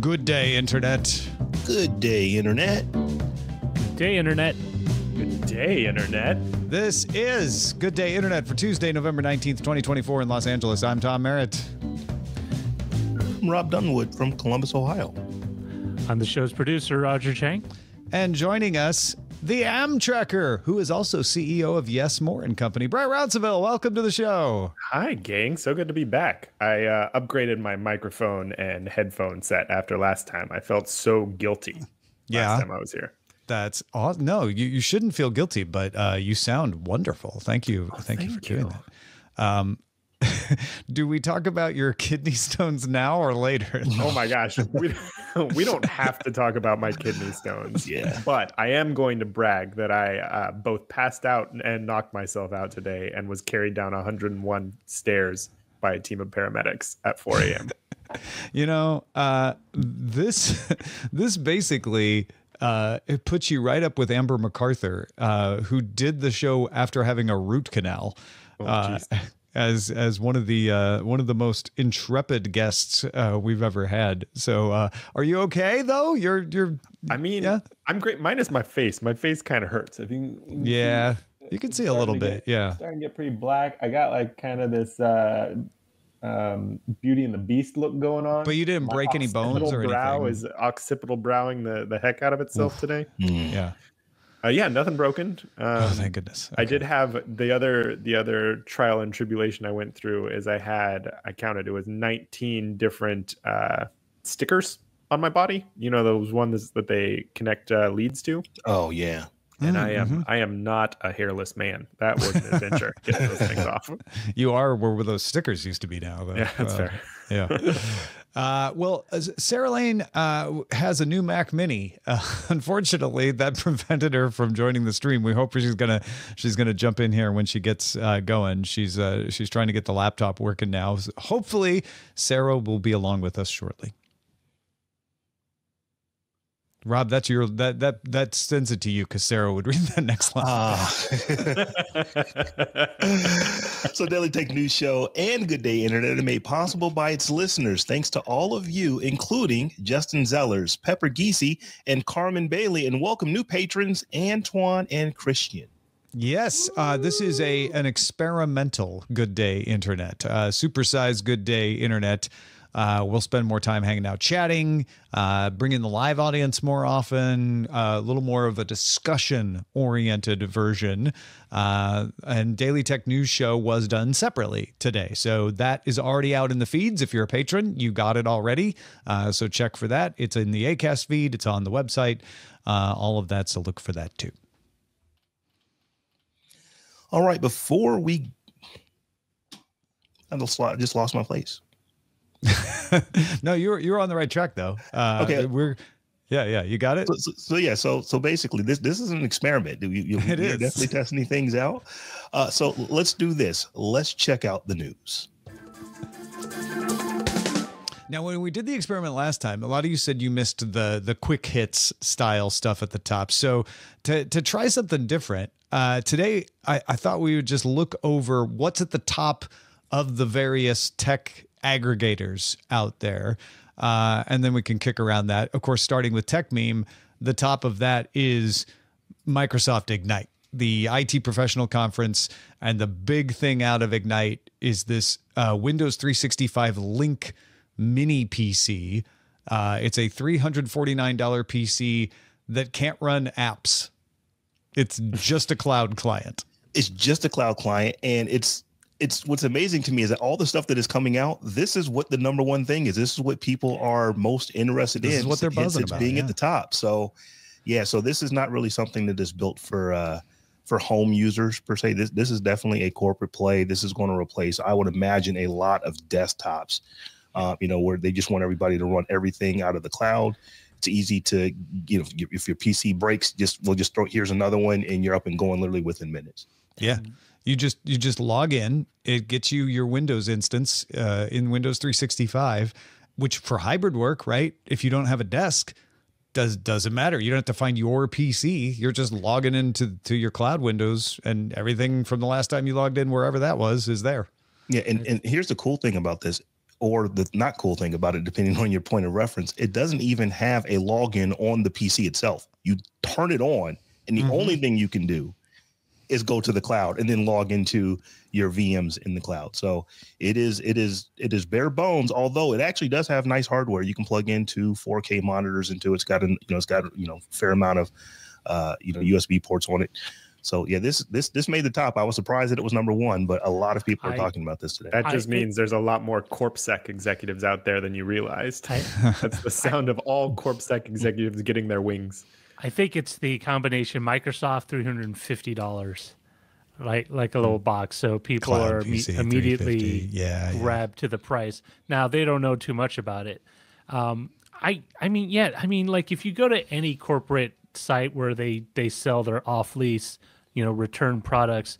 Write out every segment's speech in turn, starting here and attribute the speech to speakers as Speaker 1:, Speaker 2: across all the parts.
Speaker 1: Good day, Internet.
Speaker 2: Good day, Internet.
Speaker 3: Good day, Internet.
Speaker 4: Good day, Internet.
Speaker 1: This is Good Day Internet for Tuesday, November 19th, 2024 in Los Angeles. I'm Tom Merritt.
Speaker 2: I'm Rob Dunwood from Columbus, Ohio.
Speaker 3: I'm the show's producer, Roger Chang.
Speaker 1: And joining us, the Amtrekker, who is also CEO of Yes More and Company. Brett Rounsaville, welcome to the show.
Speaker 4: Hi, gang. So good to be back. I upgraded my microphone and headphone set after last time. I felt so guilty last time I was here.
Speaker 1: That's awesome. No, you shouldn't feel guilty, but you sound wonderful. Thank you. Thank you for doing that. Do we talk about your kidney stones now or later?
Speaker 4: Oh my gosh. We don't have to talk about my kidney stones.
Speaker 2: Yeah.
Speaker 4: But I am going to brag that I both passed out and knocked myself out today and was carried down 101 stairs by a team of paramedics at 4 a.m.
Speaker 1: You know, this basically it puts you right up with Amber MacArthur, who did the show after having a root canal. As one of the most intrepid guests we've ever had. So, are you okay though?
Speaker 4: I mean,
Speaker 1: yeah?
Speaker 4: I'm great. Minus my face. My face kind of hurts. I think.
Speaker 1: Yeah, you can see a little bit. Yeah,
Speaker 4: starting to get pretty black. I got like kind of this Beauty and the Beast look going on.
Speaker 1: But you didn't break any bones or
Speaker 4: brow
Speaker 1: anything.
Speaker 4: is occipital browing the heck out of itself today.
Speaker 1: Yeah.
Speaker 4: Yeah, nothing broken.
Speaker 1: Oh, thank goodness. Okay.
Speaker 4: I did have the other trial and tribulation I went through is I counted, it was 19 different stickers on my body. You know, those ones that they connect leads to.
Speaker 2: Oh yeah.
Speaker 4: And I am not a hairless man. That was an adventure. Getting those things off.
Speaker 1: You are where those stickers used to be now, though.
Speaker 4: Yeah, that's fair.
Speaker 1: Yeah. Well, Sarah Lane has a new Mac Mini. Unfortunately, that prevented her from joining the stream. We hope she's gonna jump in here when she gets going. She's trying to get the laptop working now. So hopefully, Sarah will be along with us shortly. Rob, that's that sends it to you because Sarah would read that next line.
Speaker 2: So Daily Tech News Show and Good Day Internet are made possible by its listeners. Thanks to all of you, including Justin Zellers, Pepper Geesey, and Carmen Bailey. And welcome new patrons, Antoine and Christian.
Speaker 1: Yes, this is an experimental Good Day Internet, supersized Good Day Internet. We'll spend more time hanging out, chatting, bring in the live audience more often, a little more of a discussion-oriented version. And Daily Tech News Show was done separately today. So that is already out in the feeds. If you're a patron, you got it already. So check for that. It's in the Acast feed. It's on the website. All of that. So look for that too.
Speaker 2: All right. Before we... I just lost my place.
Speaker 1: No, you're on the right track though.
Speaker 2: Okay,
Speaker 1: you got it.
Speaker 2: So basically, this is an experiment. You're definitely testing things out. So let's do this. Let's check out the news.
Speaker 1: Now, when we did the experiment last time, a lot of you said you missed the quick hits style stuff at the top. So to try something different, today I thought we would just look over what's at the top of the various tech aggregators out there. And then we can kick around that. Of course, starting with TechMeme, the top of that is Microsoft Ignite, the IT professional conference. And the big thing out of Ignite is this Windows 365 Link mini PC. It's a $349 PC that can't run apps. It's just a cloud client.
Speaker 2: It's just a cloud client. And it's what's amazing to me is that all the stuff that is coming out, this is what the number one thing is. This is what people are most interested in.
Speaker 1: This is what they're buzzing about.
Speaker 2: Being at the top. So, yeah. So this is not really something that is built for home users per se. This is definitely a corporate play. This is going to replace, I would imagine, a lot of desktops. Where they just want everybody to run everything out of the cloud. It's easy to, if your PC breaks, we'll just throw, here's another one, and you're up and going literally within minutes.
Speaker 1: Yeah. You just log in. It gets you your Windows instance in Windows 365, which for hybrid work, right? If you don't have a desk, doesn't matter. You don't have to find your PC. You're just logging into your cloud windows, and everything from the last time you logged in, wherever that was, is there.
Speaker 2: Yeah, and here's the cool thing about this. or the not cool thing about it, depending on your point of reference, it doesn't even have a login on the PC itself. You turn it on, and the only thing you can do is go to the cloud and then log into your VMs in the cloud. So it is bare bones, although it actually does have nice hardware. You can plug into 4K monitors into it. It's got a fair amount of USB ports on it. So yeah, this made the top. I was surprised that it was number one, but a lot of people are talking about this today.
Speaker 4: That just means there's a lot more CorpSec executives out there than you realized. That's the sound of all CorpSec executives getting their wings.
Speaker 3: I think it's the combination Microsoft $350, like a little box, so people
Speaker 1: Cloud
Speaker 3: are
Speaker 1: PC,
Speaker 3: immediately
Speaker 1: $350.
Speaker 3: grabbed to the price. Now they don't know too much about it. I mean, like if you go to any corporate site where they sell their off lease, return products,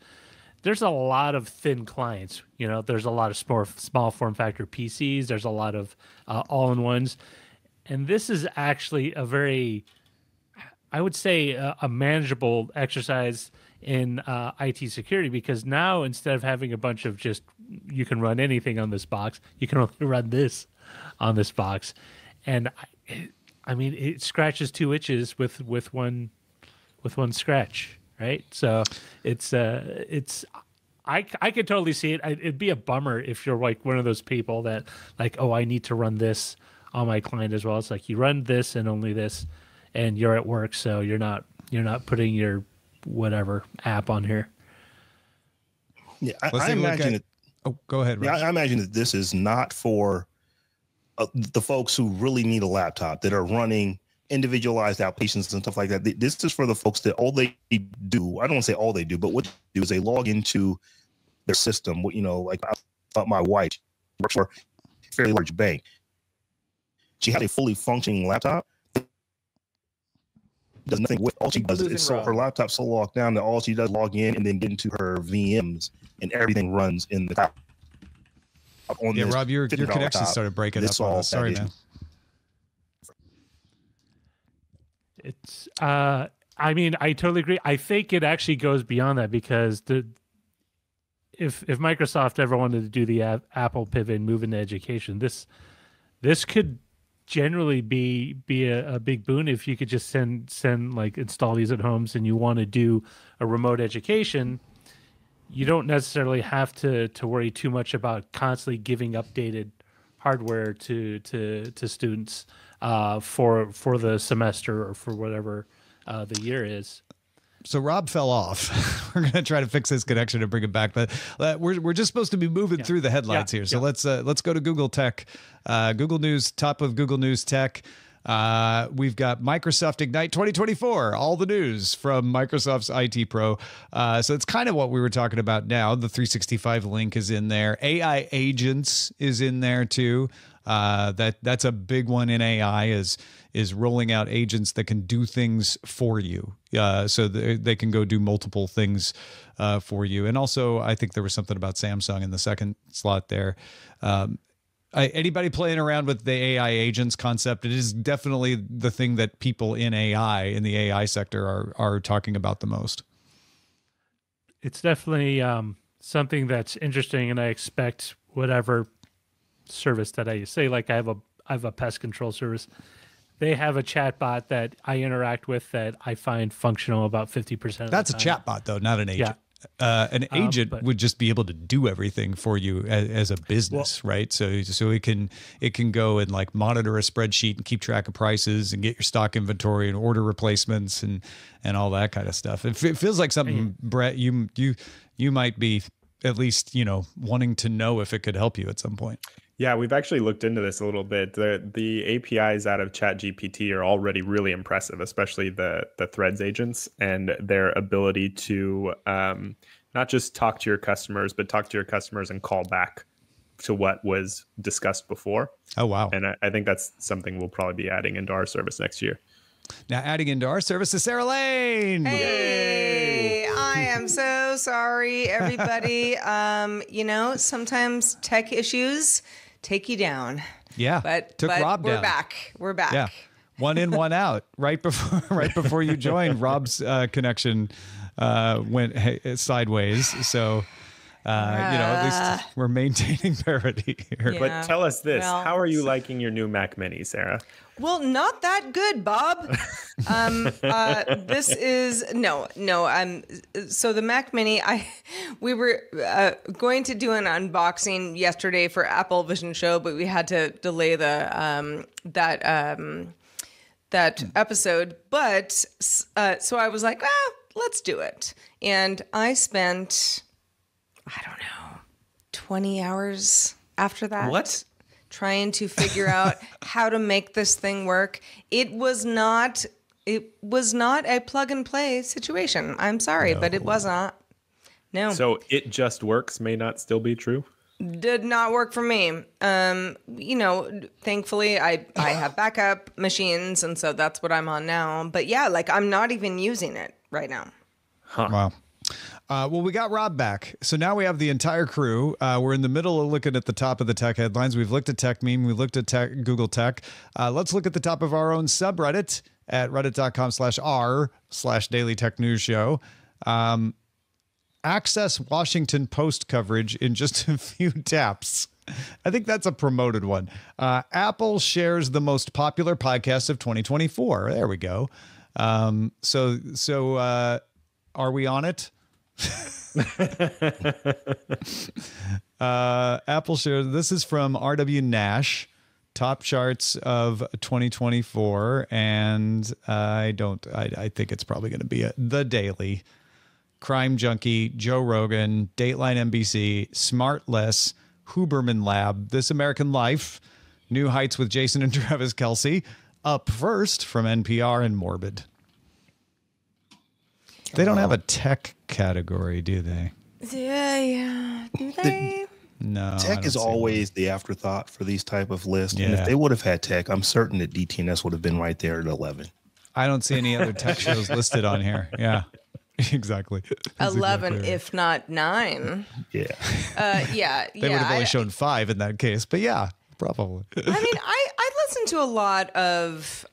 Speaker 3: there's a lot of thin clients. There's a lot of small form factor PCs. There's a lot of all-in-ones, and this is actually a very, I would say, a manageable exercise in IT security, because now instead of having a bunch of just you can run anything on this box, you can only run this on this box, and I mean it scratches two itches with one scratch, right? So it's I could totally see it. It'd be a bummer if you're like one of those people that like, oh, I need to run this on my client as well. It's like you run this and only this, and you're at work, so you're not putting your whatever app on here.
Speaker 2: Yeah, I imagine it.
Speaker 1: Oh, go ahead, Raj.
Speaker 2: Yeah, I imagine that this is not for the folks who really need a laptop that are running individualized applications and stuff like that. This is for the folks that all they do, I don't want to say all they do, but what they do is they log into their system. Like I thought my wife works for a fairly large bank. She has a fully functioning laptop. Does nothing with. All she does is, so her laptop's so locked down that all she does is log in and then get into her VMs, and everything runs in the cloud.
Speaker 1: Yeah, Rob, your connection started breaking up on us. Sorry, man.
Speaker 3: It's I mean, I totally agree. I think it actually goes beyond that, because if Microsoft ever wanted to do the Apple pivot and move into education, this could generally be a big boon if you could just send like install these at homes and you want to do a remote education. You don't necessarily have to worry too much about constantly giving updated hardware to students for the semester or for whatever the year is.
Speaker 1: So Rob fell off. We're going to try to fix his connection and bring it back, but we're just supposed to be moving through the headlines here. So let's go to Google Tech, Google News, top of Google News Tech. We've got Microsoft Ignite 2024, all the news from Microsoft's IT Pro. So it's kind of what we were talking about now. The 365 link is in there. AI agents is in there too. That's a big one in AI is rolling out agents that can do things for you. So they can go do multiple things for you. And also, I think there was something about Samsung in the second slot there. Anybody playing around with the AI agents concept, it is definitely the thing that people in the AI sector are talking about the most.
Speaker 3: It's definitely something that's interesting, and I expect whatever service that I use. Say like I have a pest control service. They have a chatbot that I interact with that I find functional about 50% of
Speaker 1: That's
Speaker 3: the time.
Speaker 1: a chatbot though, not an agent.
Speaker 3: Yeah.
Speaker 1: An agent would just be able to do everything for you as a business, right? So it can go and like monitor a spreadsheet and keep track of prices and get your stock inventory and order replacements and all that kind of stuff. It feels like something, Brett, you might be at least, wanting to know if it could help you at some point.
Speaker 4: Yeah, we've actually looked into this a little bit. The APIs out of ChatGPT are already really impressive, especially the Threads agents and their ability to not just talk to your customers, but talk to your customers and call back to what was discussed before.
Speaker 1: Oh, wow.
Speaker 4: And I think that's something we'll probably be adding into our service next year.
Speaker 1: Now, adding into our service is Sarah Lane.
Speaker 5: Hey, I am so sorry, everybody. Sometimes tech issues take you down.
Speaker 1: Yeah,
Speaker 5: but
Speaker 1: Rob down.
Speaker 5: We're back.
Speaker 1: Yeah, one in, one out. Right before you joined, Rob's connection went sideways. So At least we're maintaining parity here.
Speaker 5: Yeah.
Speaker 4: But tell us this:
Speaker 5: Well,
Speaker 4: how are you liking your new Mac Mini, Sarah?
Speaker 5: Well, not that good, Bob. This is no. So the Mac Mini, we were going to do an unboxing yesterday for Apple Vision Show, but we had to delay that episode. But so I was like, let's do it, and I spent, I don't know, 20 hours after that.
Speaker 4: What?
Speaker 5: Trying to figure out how to make this thing work. It was not a plug and play situation. I'm sorry, but it was not. No.
Speaker 4: So it just works may not still be true.
Speaker 5: Did not work for me. Thankfully I have backup machines, and so that's what I'm on now. But yeah, like I'm not even using it right now.
Speaker 1: Wow. Well, we got Rob back. So now we have the entire crew. We're in the middle of looking at the top of the tech headlines. We've looked at Tech Meme. We've looked at Google Tech. Let's look at the top of our own subreddit at reddit.com/r/Daily Tech News Show. Access Washington Post coverage in just a few taps. I think that's a promoted one. Apple shares the most popular podcast of 2024. There we go. So are we on it? Apple shares. This is from RW Nash, top charts of 2024, and I think it's probably going to be The Daily, Crime Junkie, Joe Rogan, Dateline NBC, Smartless, Huberman Lab, This American Life, New Heights with Jason and Travis Kelce, Up First from NPR, and Morbid. They don't have a tech category, do they?
Speaker 5: Yeah. Do they?
Speaker 1: No.
Speaker 2: Tech is always the afterthought for these type of lists. And
Speaker 1: Yeah.
Speaker 2: if they would have had tech, I'm certain that DTNS would have been right there at 11.
Speaker 1: I don't see any other tech shows listed on here. Yeah, exactly. That's
Speaker 5: 11,
Speaker 1: exactly right.
Speaker 5: if not 9.
Speaker 2: Yeah.
Speaker 5: Yeah.
Speaker 1: They would have only shown 5 in that case, but yeah, probably.
Speaker 5: I mean, I listen to a lot of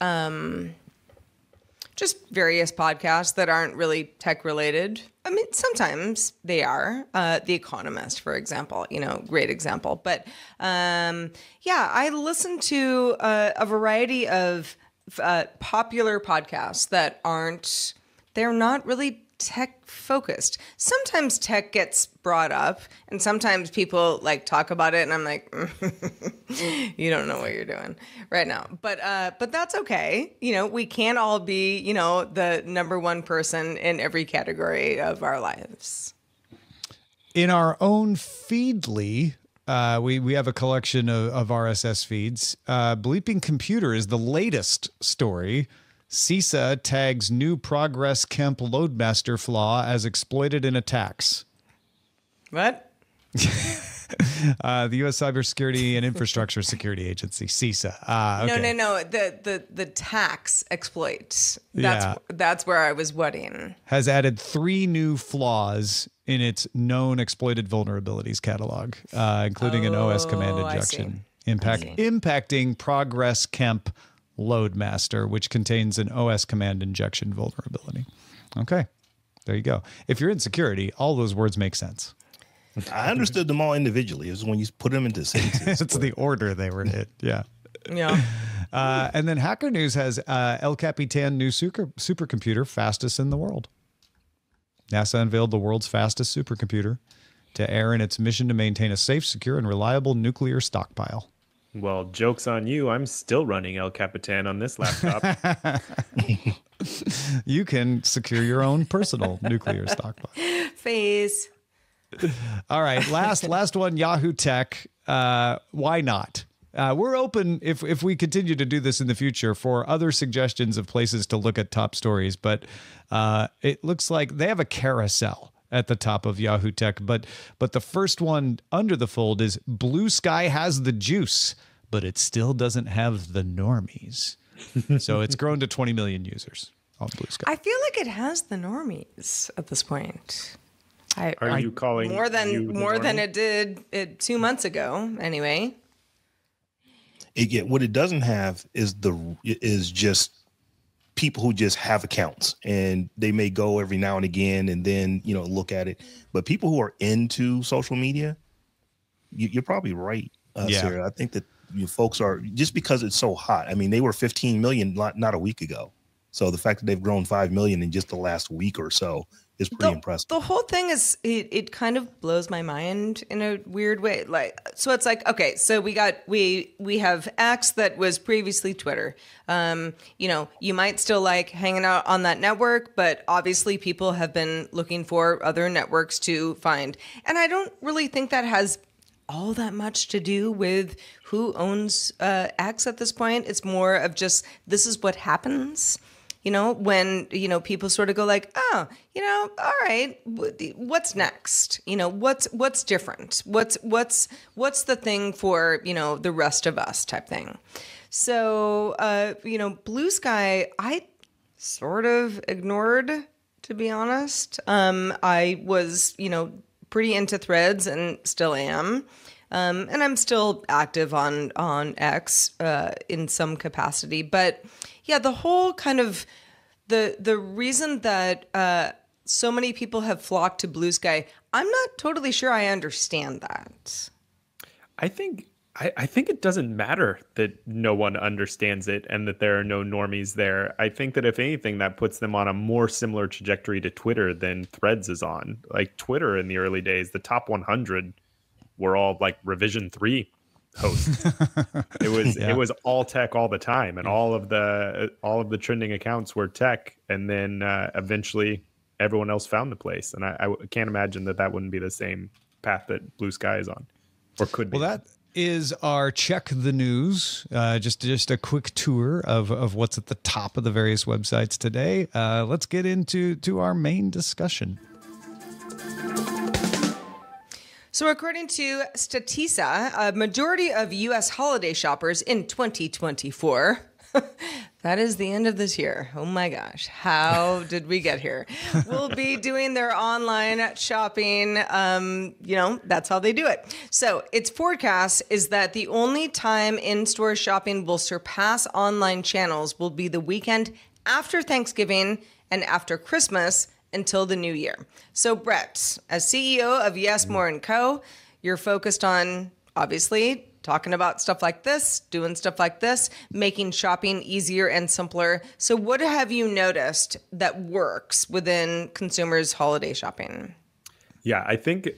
Speaker 5: just various podcasts that aren't really tech related. I mean, sometimes they are. The Economist, for example, great example. But yeah, I listen to a variety of popular podcasts that they're not really tech focused. Sometimes tech gets brought up, and sometimes people talk about it, and I'm like, you don't know what you're doing right now. But that's okay. We can't all be, the number one person in every category of our lives.
Speaker 1: In our own Feedly, we have a collection of RSS feeds. Bleeping Computer is the latest story. CISA tags new Progress Kemp Loadmaster flaw as exploited in attacks.
Speaker 5: What?
Speaker 1: The U.S. Cybersecurity and Infrastructure Security Agency, CISA. Okay.
Speaker 5: No. The tax exploit.
Speaker 1: Yeah.
Speaker 5: That's where I was whatting.
Speaker 1: Has added 3 new flaws in its known exploited vulnerabilities catalog, including an OS command
Speaker 5: I
Speaker 1: injection
Speaker 5: see.
Speaker 1: impacting Progress Kemp Loadmaster, which contains an OS command injection vulnerability. Okay, there you go. If you're in security, all those words make sense.
Speaker 2: I understood them all individually. It was when you put them into sentences.
Speaker 1: It's the order they were in. Yeah.
Speaker 5: Yeah.
Speaker 1: And then Hacker News has El Capitan new supercomputer, fastest in the world. NASA unveiled the world's fastest supercomputer to air in its mission to maintain a safe, secure, and reliable nuclear stockpile.
Speaker 4: Well, joke's on you. I'm still running El Capitan on this laptop.
Speaker 1: You can secure your own personal nuclear stockpile.
Speaker 5: Phase.
Speaker 1: All right, last one, Yahoo Tech. Why not? We're open if we continue to do this in the future for other suggestions of places to look at top stories. But it looks like they have a carousel at the top of Yahoo Tech. But the first one under the fold is Blue Sky has the juice, but it still doesn't have the normies. So it's grown to 20 million users on Blue Sky.
Speaker 5: I feel like it has the normies at this point.
Speaker 4: Are you calling
Speaker 5: more than
Speaker 4: normie?
Speaker 5: it did 2 months ago? Anyway,
Speaker 2: What it doesn't have is just people who just have accounts and they may go every now and again and then, look at it. But people who are into social media, you're probably right, Sarah. I think that folks are, just because it's so hot. I mean, they were 15 million not a week ago. So the fact that they've grown 5 million in just the last week or so is pretty impressive.
Speaker 5: The whole thing is, it kind of blows my mind in a weird way. So it's like, okay, so we have X that was previously Twitter. You might still like hanging out on that network, but obviously people have been looking for other networks to find. And I don't really think that has all that much to do with who owns X at this point. It's more of just, this is what happens. When, people sort of go like, oh, all right, what's next? What's different? What's the thing for, the rest of us type thing. So, Blue Sky, I sort of ignored, to be honest. I was, pretty into Threads and still am. And I'm still active on X in some capacity. But yeah, the whole kind of the reason that so many people have flocked to Blue Sky, I'm not totally sure I understand that.
Speaker 4: I think it doesn't matter that no one understands it and that there are no normies there. I think that if anything, that puts them on a more similar trajectory to Twitter than Threads is on. Like Twitter in the early days, the top 100 were all like revision 3 hosts. It was all tech all the time, and all of the trending accounts were tech, and then eventually everyone else found the place. And I can't imagine that wouldn't be the same path that Blue Sky is on, or could be.
Speaker 1: Well, that is our Check the News. Just a quick tour of what's at the top of the various websites today. Let's get into our main discussion.
Speaker 5: So according to Statista, a majority of U.S. holiday shoppers in 2024, that is the end of this year. Oh my gosh, how did we get here? Will be doing their online shopping. That's how they do it. So its forecast is that the only time in-store shopping will surpass online channels will be the weekend after Thanksgiving and after Christmas, until the new year. So Brett, as CEO of Yes More & Co., you're focused on, obviously, talking about stuff like this, doing stuff like this, making shopping easier and simpler. So what have you noticed that works within consumers' holiday shopping?
Speaker 4: Yeah, I think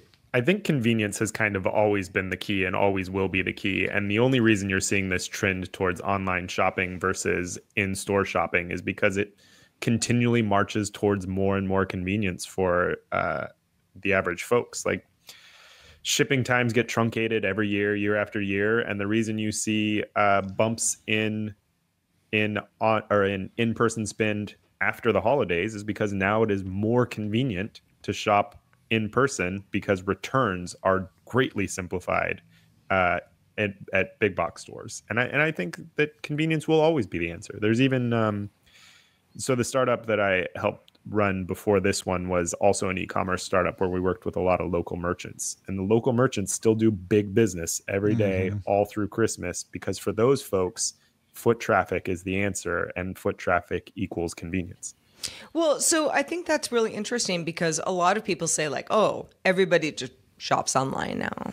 Speaker 4: convenience has kind of always been the key and always will be the key. And the only reason you're seeing this trend towards online shopping versus in-store shopping is because it continually marches towards more and more convenience for the average folks. Like shipping times get truncated every year after year, and the reason you see bumps in in-person spend after the holidays is because now it is more convenient to shop in person because returns are greatly simplified at big box stores. And I think that convenience will always be the answer. There's even so the startup that I helped run before this one was also an e-commerce startup where we worked with a lot of local merchants, and the local merchants still do big business every day, all through Christmas, because for those folks, foot traffic is the answer, and foot traffic equals convenience.
Speaker 5: Well, so I think that's really interesting because a lot of people say like, oh, everybody just shops online now.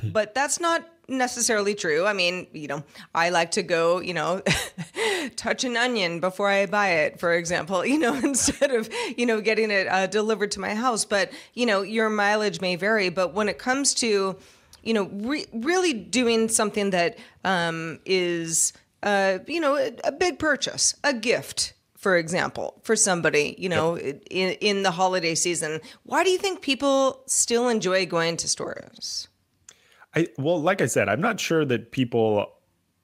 Speaker 5: But that's not necessarily true. I mean, I like to go, touch an onion before I buy it, for example, instead of, getting it delivered to my house. But, your mileage may vary. But when it comes to, really doing something that is, a big purchase, a gift, for example, for somebody, in the holiday season, why do you think people still enjoy going to stores?
Speaker 4: Well, like I said, I'm not sure that people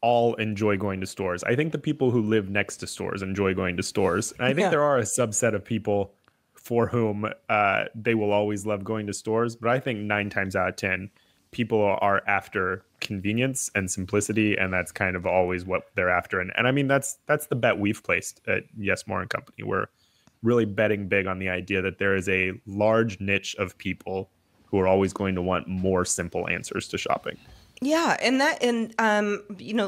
Speaker 4: all enjoy going to stores. I think the people who live next to stores enjoy going to stores. And I think there are a subset of people for whom they will always love going to stores. But I think 9 times out of 10, people are after convenience and simplicity. And that's kind of always what they're after. And I mean, that's the bet we've placed at Yes More & Company. We're really betting big on the idea that there is a large niche of people who are always going to want more simple answers to shopping.
Speaker 5: Yeah,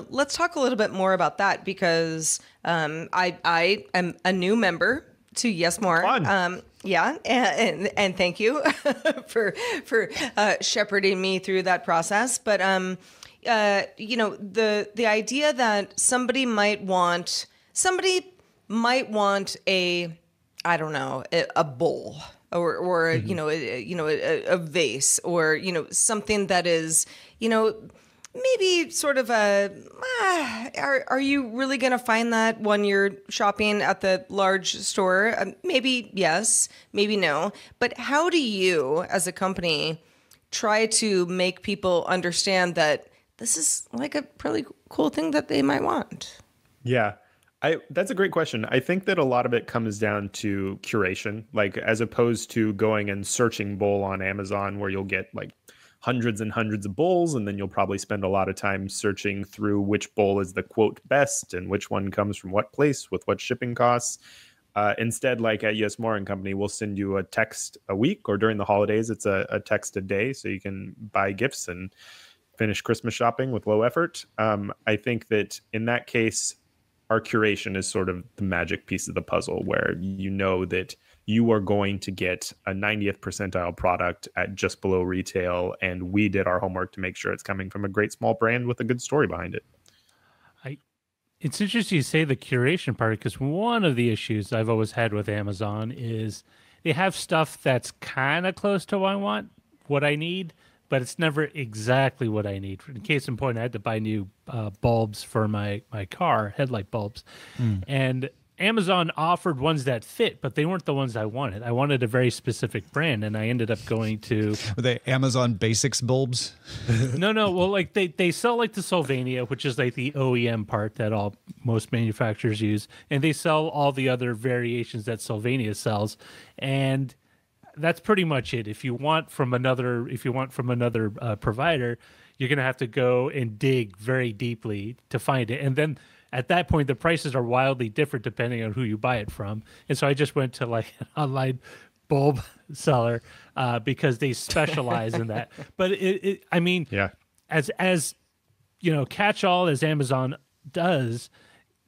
Speaker 5: let's talk a little bit more about that because I am a new member to Yes More.
Speaker 4: Fun.
Speaker 5: Yeah, and thank you for shepherding me through that process. But the idea that somebody might want a, I don't know, a bowl or a vase or something that is maybe sort of are you really going to find that when you're shopping at the large store? Maybe yes, maybe no. But how do you as a company try to make people understand that this is like a really cool thing that they might want?
Speaker 4: Yeah. That's a great question. I think that a lot of it comes down to curation, like as opposed to going and searching bowl on Amazon where you'll get like hundreds and hundreds of bowls, and then you'll probably spend a lot of time searching through which bowl is the quote best and which one comes from what place with what shipping costs. Instead, like at Yes More and Company, we'll send you a text a week, or during the holidays, it's a text a day, so you can buy gifts and finish Christmas shopping with low effort. I think that in that case, our curation is sort of the magic piece of the puzzle, where you know that you are going to get a 90th percentile product at just below retail, and we did our homework to make sure it's coming from a great small brand with a good story behind it.
Speaker 3: It's interesting you say the curation part, because one of the issues I've always had with Amazon is they have stuff that's kind of close to what I need, but it's never exactly what I need. In case in point, I had to buy new bulbs for my car, headlight bulbs. And Amazon offered ones that fit, but they weren't the ones I wanted. I wanted a very specific brand, and I ended up going to...
Speaker 1: Were they Amazon Basics bulbs?
Speaker 3: No. Well, like they sell like the Sylvania, which is like the OEM part that most manufacturers use, and they sell all the other variations that Sylvania sells, and that's pretty much it. If you want from another provider, you're going to have to go and dig very deeply to find it. And then at that point, the prices are wildly different depending on who you buy it from. And so I just went to like an online bulb seller because they specialize in that. But as catch-all as Amazon does,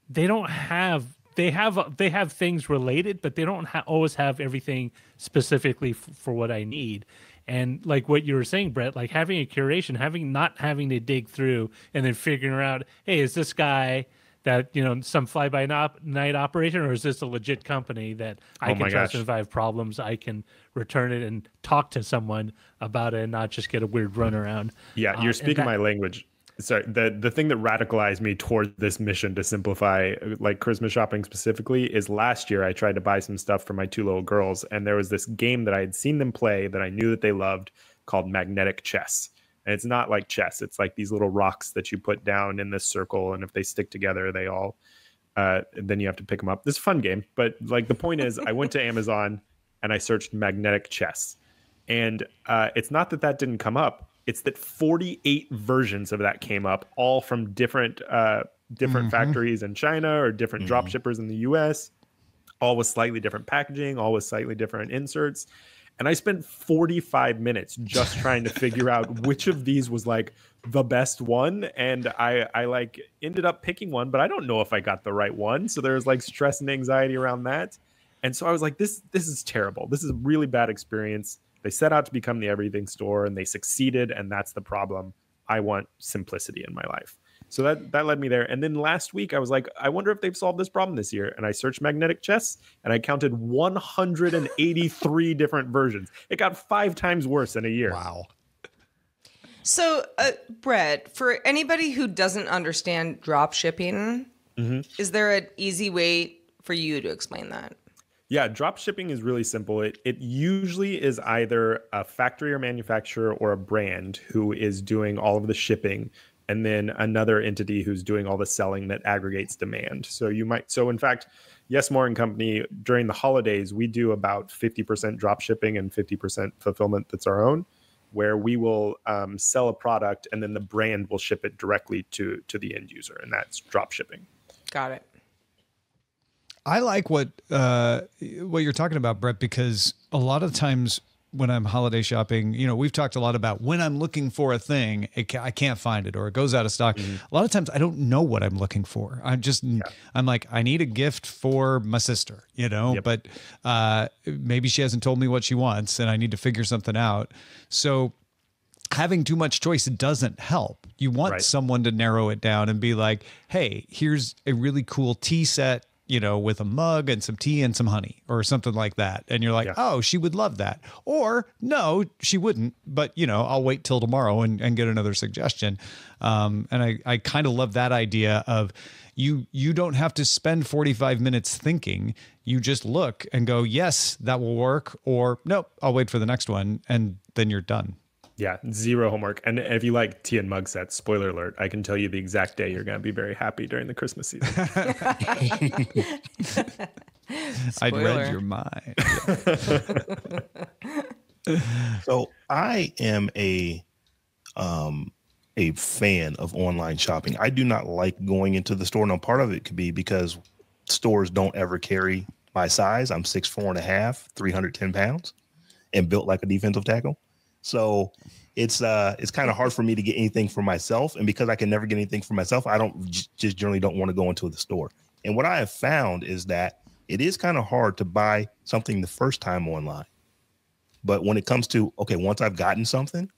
Speaker 3: they don't have... They have things related, but they don't always have everything specifically for what I need. And like what you were saying, Brett, like having a curation, not having to dig through and then figuring out, hey, is this guy that, some fly-by-night operation, or is this a legit company that I can trust, and if I have problems, I can return it and talk to someone about it and not just get a weird runaround.
Speaker 4: Yeah, you're speaking my language. Sorry, the thing that radicalized me toward this mission to simplify like Christmas shopping specifically is last year I tried to buy some stuff for my two little girls, and there was this game that I had seen them play that I knew that they loved called Magnetic Chess. And it's not like chess. It's like these little rocks that you put down in this circle, and if they stick together, they all then you have to pick them up. This is a fun game, but like the point is I went to Amazon and I searched Magnetic Chess, and it's not that didn't come up. It's that 48 versions of that came up, all from different factories in China or different drop shippers in the US, all with slightly different packaging, all with slightly different inserts. And I spent 45 minutes just trying to figure out which of these was like the best one. And I like ended up picking one, but I don't know if I got the right one. So there was like stress and anxiety around that. And so I was like, this is terrible. This is a really bad experience. They set out to become the everything store, and they succeeded, and that's the problem. I want simplicity in my life. So that led me there. And then last week, I was like, I wonder if they've solved this problem this year. And I searched Magnetic Chess, and I counted 183 different versions. It got 5 times worse in a year.
Speaker 1: Wow.
Speaker 5: So, Brett, for anybody who doesn't understand drop shipping, is there an easy way for you to explain that?
Speaker 4: Yeah, drop shipping is really simple. It usually is either a factory or manufacturer or a brand who is doing all of the shipping, and then another entity who's doing all the selling that aggregates demand. So in fact, Yes More and Company, during the holidays, we do about 50% drop shipping and 50% fulfillment that's our own, where we will sell a product and then the brand will ship it directly to the end user, and that's drop shipping.
Speaker 5: Got it.
Speaker 1: I like what you're talking about, Brett, because a lot of times when I'm holiday shopping, we've talked a lot about when I'm looking for a thing, I can't find it or it goes out of stock. A lot of times I don't know what I'm looking for. I'm like, I need a gift for my sister, but maybe she hasn't told me what she wants and I need to figure something out. So having too much choice doesn't help. You want someone to narrow it down and be like, hey, here's a really cool tea set, with a mug and some tea and some honey or something like that. And you're like, oh, she would love that. Or no, she wouldn't, but I'll wait till tomorrow and get another suggestion. And I kind of love that idea of you don't have to spend 45 minutes thinking. You just look and go, yes, that will work. Or nope, I'll wait for the next one. And then you're done.
Speaker 4: Yeah, zero homework. And if you like tea and mug sets, spoiler alert, I can tell you the exact day you're going to be very happy during the Christmas season.
Speaker 1: I'd read your mind.
Speaker 2: So I am a fan of online shopping. I do not like going into the store. Now, part of it could be because stores don't ever carry my size. I'm 6'4.5", 310 pounds, and built like a defensive tackle. So it's kind of hard for me to get anything for myself. And because I can never get anything for myself, I just generally don't want to go into the store. And what I have found is that it is kind of hard to buy something the first time online. But when it comes to, okay, once I've gotten something,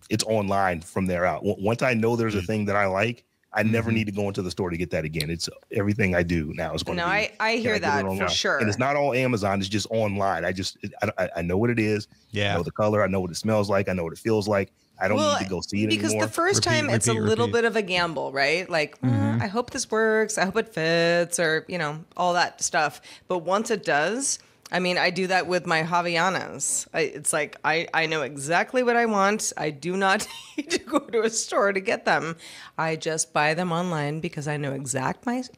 Speaker 2: it's online from there out. Once I know there's a thing that I like, I never need to go into the store to get that again. It's everything I do now is going to be.
Speaker 5: I hear that for sure.
Speaker 2: And it's not all Amazon. It's just online. I know what it is.
Speaker 1: Yeah.
Speaker 2: I know the color. I know what it smells like. I know what it feels like. I don't need to go see it
Speaker 5: because
Speaker 2: anymore.
Speaker 5: the first time it's a little bit of a gamble, right? Like, I hope this works. I hope it fits or, all that stuff. But once it does, I mean, I do that with my Havaianas. It's like, I know exactly what I want. I do not need to go to a store to get them. I just buy them online because I know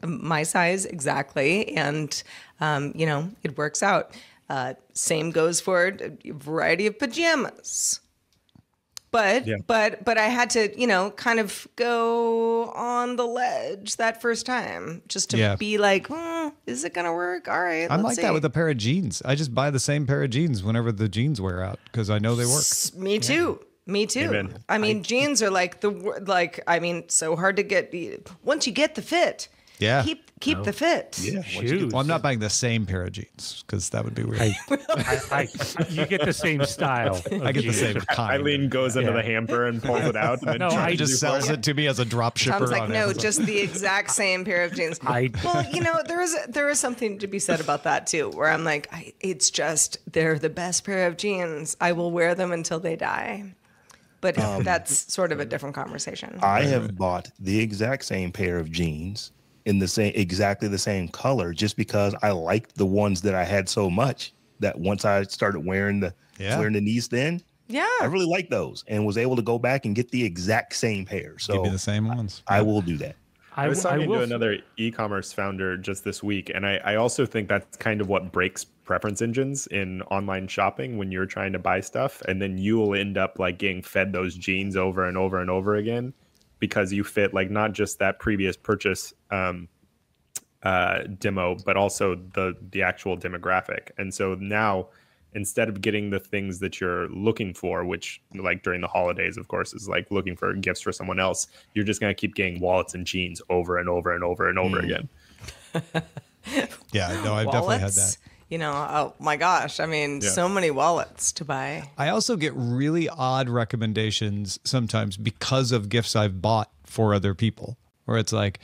Speaker 5: my size exactly. And, it works out. Same goes for a variety of pajamas. But I had to, kind of go on the ledge that first time just to be like, is it going to work? All right.
Speaker 1: I'm like
Speaker 5: see.
Speaker 1: that with a pair of jeans. I just buy the same pair of jeans whenever the jeans wear out because I know they work.
Speaker 5: Me too. Me too.
Speaker 4: Amen.
Speaker 5: I mean, jeans are so hard to get. Once you get the fit, keep the fit.
Speaker 2: Yeah.
Speaker 3: Shoes.
Speaker 1: Well, I'm not buying the same pair of jeans because that would be weird.
Speaker 3: You get the same style.
Speaker 1: I get the same kind.
Speaker 4: Eileen goes into the hamper and pulls it out. And then
Speaker 3: No, I
Speaker 1: He just sells it to me as a drop shipper.
Speaker 5: Tom's like,
Speaker 1: on
Speaker 5: no,
Speaker 1: Amazon.
Speaker 5: just the exact same pair of jeans. Well, there is something to be said about that too, where I'm like, it's just they're the best pair of jeans. I will wear them until they die. But that's sort of a different conversation.
Speaker 2: I have bought the exact same pair of jeans in exactly the same color just because I liked the ones that I had so much that once I started wearing the knees thin, I really liked those and was able to go back and get the exact same pair. So
Speaker 1: Give me the same ones.
Speaker 2: I will do that.
Speaker 4: I was talking to another e-commerce founder just this week, and I also think that's kind of what breaks preference engines in online shopping when you're trying to buy stuff, and then you will end up like getting fed those jeans over and over and over again because you fit like not just that previous purchase demo, but also the actual demographic. And so now, instead of getting the things that you're looking for, which like during the holidays, of course, is like looking for gifts for someone else, you're just going to keep getting wallets and jeans over and over and over and over again.
Speaker 1: Yeah, no, I've definitely had that.
Speaker 5: Oh my gosh. I mean, so many wallets to buy.
Speaker 1: I also get really odd recommendations sometimes because of gifts I've bought for other people. Where it's like,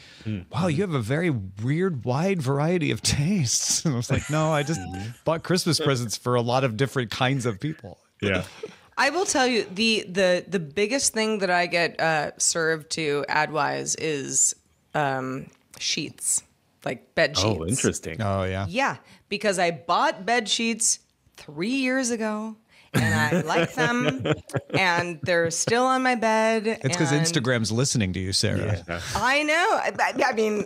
Speaker 1: wow, you have a very weird, wide variety of tastes. And I was like, no, I just bought Christmas presents for a lot of different kinds of people.
Speaker 4: Yeah.
Speaker 5: I will tell you the biggest thing that I get served to ad-wise is sheets, like bed sheets.
Speaker 4: Oh, interesting.
Speaker 1: Oh, yeah.
Speaker 5: Yeah, because I bought bed sheets 3 years ago. And I like them, and they're still on my bed.
Speaker 1: It's because Instagram's listening to you, Sarah.
Speaker 4: Yeah.
Speaker 5: I know. I mean,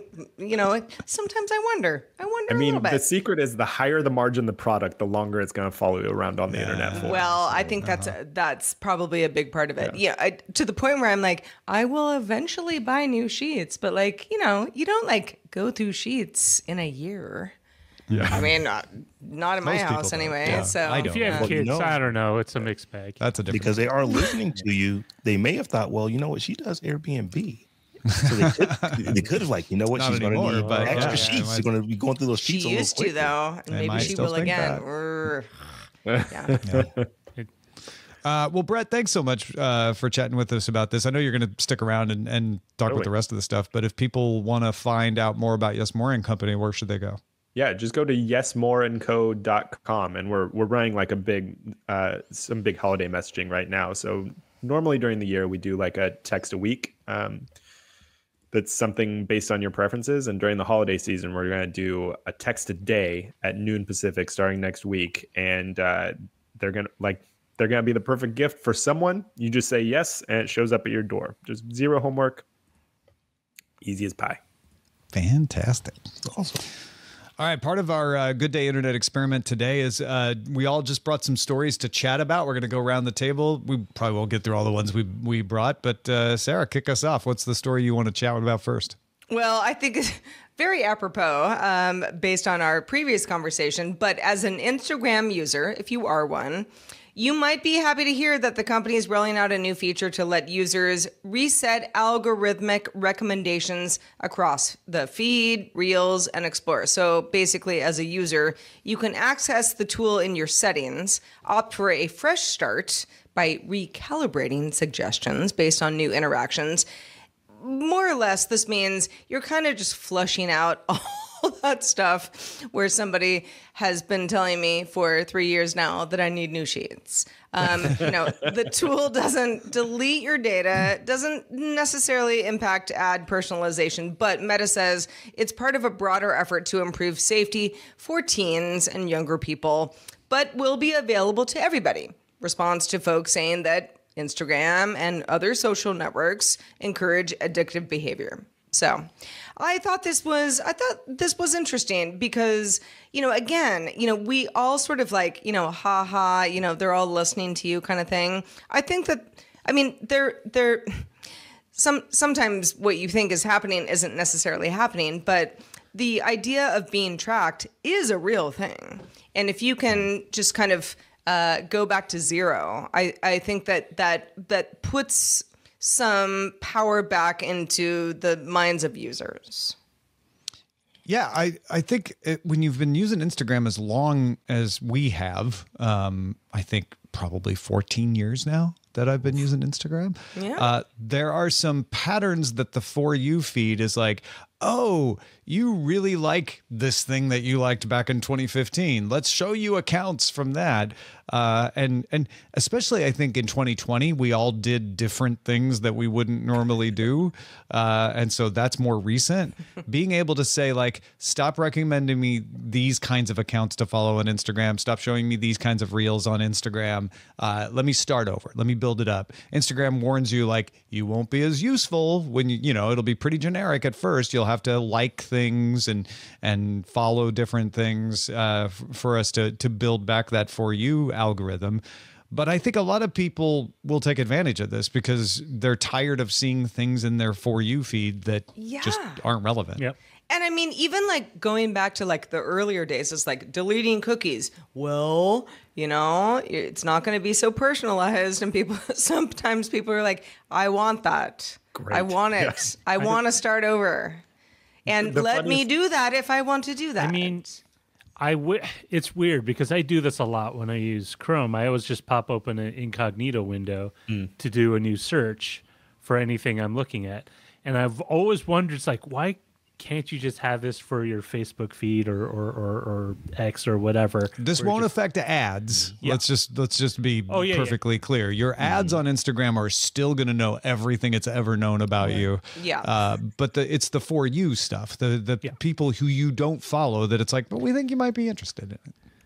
Speaker 5: sometimes I wonder. I
Speaker 4: mean,
Speaker 5: a little bit.
Speaker 4: the secret is the higher the margin the product, the longer it's going to follow you around on the internet for.
Speaker 5: Well, I think that's probably a big part of it. Yeah, to the point where I'm like, I will eventually buy new sheets, but you don't go through sheets in a year. I mean, not in my
Speaker 1: Most people
Speaker 5: house
Speaker 1: don't.
Speaker 5: anyway.
Speaker 1: Yeah,
Speaker 5: So
Speaker 1: I
Speaker 3: If you have
Speaker 2: Well,
Speaker 3: kids,
Speaker 2: no.
Speaker 3: I don't know. It's a mixed bag.
Speaker 1: That's a different.
Speaker 2: Because they are listening to you. They may have thought, well, you know what? She does Airbnb. So they could have like, you know what?
Speaker 1: Not
Speaker 2: She's going to
Speaker 1: anymore,
Speaker 2: need
Speaker 1: but
Speaker 2: extra
Speaker 1: yeah,
Speaker 2: sheets.
Speaker 1: I
Speaker 2: She's going to be going through those
Speaker 5: she
Speaker 2: sheets a little
Speaker 5: used to
Speaker 2: quicker.
Speaker 5: though, and
Speaker 1: I
Speaker 5: maybe
Speaker 1: might
Speaker 5: she
Speaker 1: still
Speaker 5: will
Speaker 1: think
Speaker 5: again.
Speaker 1: that.
Speaker 5: Yeah.
Speaker 1: Well, Brett, thanks so much for chatting with us about this. I know you're going to stick around and talk with the rest of the stuff, but if people want to find out more about Yes More and Company, where should they go?
Speaker 4: Yeah, just go to yesmoreandco.com, and we're running like a big some big holiday messaging right now. So normally during the year we do like a text a week. That's something based on your preferences, and during the holiday season we're going to do a text a day at noon Pacific starting next week, and they're going to be the perfect gift for someone. You just say yes and it shows up at your door. Just zero homework. Easy as pie.
Speaker 1: Fantastic.
Speaker 2: Awesome.
Speaker 1: All right, part of our Good Day Internet experiment today is we all just brought some stories to chat about. We're going to go around the table. We probably won't get through all the ones we brought, but Sarah, kick us off. What's the story you want to chat about first?
Speaker 5: Well, I think it's very apropos based on our previous conversation, but as an Instagram user, if you are one, you might be happy to hear that the company is rolling out a new feature to let users reset algorithmic recommendations across the feed, Reels, and Explore. So basically, as a user, you can access the tool in your settings, opt for a fresh start by recalibrating suggestions based on new interactions. More or less, this means you're kind of just flushing out all that stuff where somebody has been telling me for 3 years now that I need new sheets. The tool doesn't delete your data, doesn't necessarily impact ad personalization, but Meta says it's part of a broader effort to improve safety for teens and younger people, but will be available to everybody. Response to folks saying that Instagram and other social networks encourage addictive behavior. So I thought this was interesting because, again, we all sort of like, they're all listening to you kind of thing. I think that, they're sometimes what you think is happening isn't necessarily happening, but the idea of being tracked is a real thing. And if you can just kind of go back to zero, I think that puts some power back into the minds of users.
Speaker 1: Yeah, I think when you've been using Instagram as long as we have, I think probably 14 years now that I've been using Instagram.
Speaker 5: Yeah.
Speaker 1: There are some patterns that the For You feed is like, oh, you really like this thing that you liked back in 2015. Let's show you accounts from that. And especially I think in 2020, we all did different things that we wouldn't normally do. And so that's more recent. Being able to say like, stop recommending me these kinds of accounts to follow on Instagram. Stop showing me these kinds of reels on Instagram. Let me start over. Let me build it up. Instagram warns you like, you won't be as useful when it'll be pretty generic at first. You'll have to like things and follow different things for us to build back that For You algorithm. But I think a lot of people will take advantage of this because they're tired of seeing things in their For You feed that just aren't relevant.
Speaker 3: Yep.
Speaker 5: And I mean, even like going back to like the earlier days, it's like deleting cookies. Well, it's not going to be so personalized. And sometimes people are like, I want that.
Speaker 4: Great.
Speaker 5: I want it.
Speaker 4: Yeah.
Speaker 5: I want to start over. And let me do that if I want to do that.
Speaker 3: I mean, it's weird because I do this a lot when I use Chrome. I always just pop open an incognito window to do a new search for anything I'm looking at. And I've always wondered, it's like, why can't you just have this for your Facebook feed or X or whatever?
Speaker 1: This won't affect ads.
Speaker 3: Yeah.
Speaker 1: Let's just be perfectly clear. Your ads on Instagram are still going to know everything it's ever known about you.
Speaker 5: Yeah.
Speaker 1: But it's the For You stuff, the people who you don't follow that it's like, but we think you might be interested in it.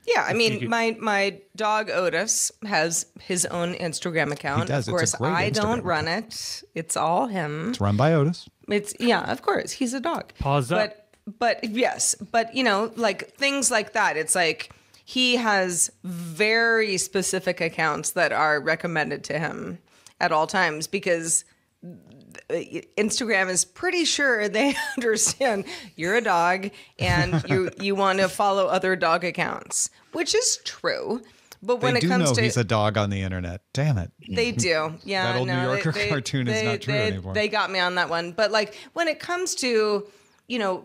Speaker 5: Yeah, I mean, my dog Otis has his own Instagram account.
Speaker 1: He does.
Speaker 5: Of course,
Speaker 1: It's a great
Speaker 5: I don't
Speaker 1: Instagram
Speaker 5: run it. It's all him.
Speaker 1: It's run by Otis.
Speaker 5: Of course, he's a dog.
Speaker 3: Pause up.
Speaker 5: But yes, but like things like that. It's like he has very specific accounts that are recommended to him at all times because Instagram is pretty sure they understand you're a dog and you want to follow other dog accounts, which is true. But when
Speaker 1: They
Speaker 5: it
Speaker 1: do
Speaker 5: comes
Speaker 1: know
Speaker 5: to
Speaker 1: he's a dog on the internet. Damn it.
Speaker 5: they do. Yeah.
Speaker 1: That old
Speaker 5: no,
Speaker 1: New Yorker cartoon is not true anymore.
Speaker 5: They got me on that one. But like when it comes to, you know,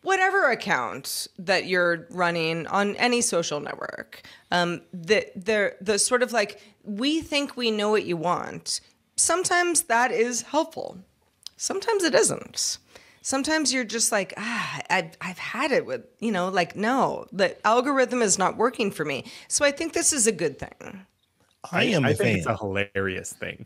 Speaker 5: whatever account that you're running on any social network, the sort of like, we think we know what you want. Sometimes that is helpful. Sometimes it isn't. Sometimes you're just like, I've had it with, you know, like, no, the algorithm is not working for me. So I think this is a good thing.
Speaker 2: I
Speaker 4: think it's a hilarious thing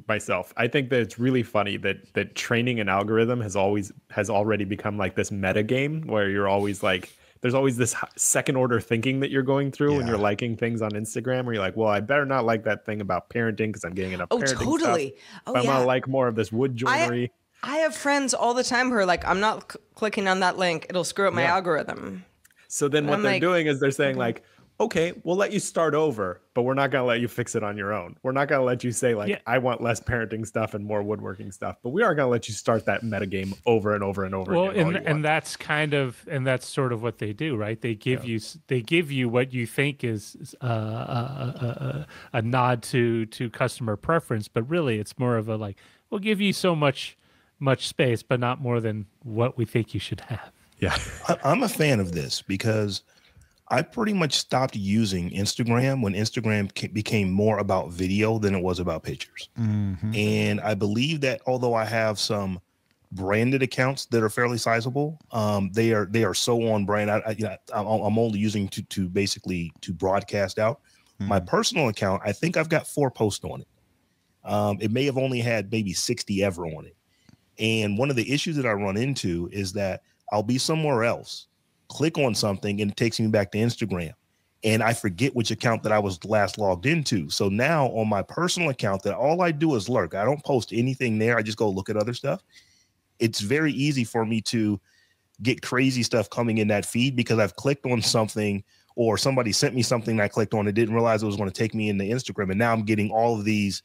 Speaker 4: myself. I think that it's really funny that training an algorithm has already become like this meta game where you're always like, there's always this second order thinking that you're going through when you're liking things on Instagram where you're like, well, I better not like that thing about parenting because I'm getting enough parenting
Speaker 5: totally.
Speaker 4: stuff.
Speaker 5: Oh,
Speaker 4: I'm
Speaker 5: yeah.
Speaker 4: gonna like more of this wood joinery.
Speaker 5: I have friends all the time who are like, I'm not clicking on that link. It'll screw up my algorithm.
Speaker 4: So then what
Speaker 5: I'm
Speaker 4: they're
Speaker 5: like,
Speaker 4: doing is they're saying like, okay, we'll let you start over, but we're not going to let you fix it on your own. We're not going to let you say like, I want less parenting stuff and more woodworking stuff, but we are going to let you start that metagame over and over and over again.
Speaker 3: Well, and that's that's sort of what they do, right? They give you what you think is a nod to customer preference, but really it's more of a like, we'll give you so much space, but not more than what we think you should have.
Speaker 4: Yeah.
Speaker 2: I'm a fan of this because I pretty much stopped using Instagram when Instagram became more about video than it was about pictures.
Speaker 1: Mm-hmm.
Speaker 2: And I believe that although I have some branded accounts that are fairly sizable, they are so on brand. I'm only using to basically to broadcast out.
Speaker 1: Mm-hmm.
Speaker 2: My personal account, I think I've got 4 posts on it. It may have only had maybe 60 ever on it. And one of the issues that I run into is that I'll be somewhere else, click on something, and it takes me back to Instagram. And I forget which account that I was last logged into. So now on my personal account, that all I do is lurk. I don't post anything there. I just go look at other stuff. It's very easy for me to get crazy stuff coming in that feed because I've clicked on something or somebody sent me something I clicked on and didn't realize it was going to take me into Instagram. And now I'm getting all of these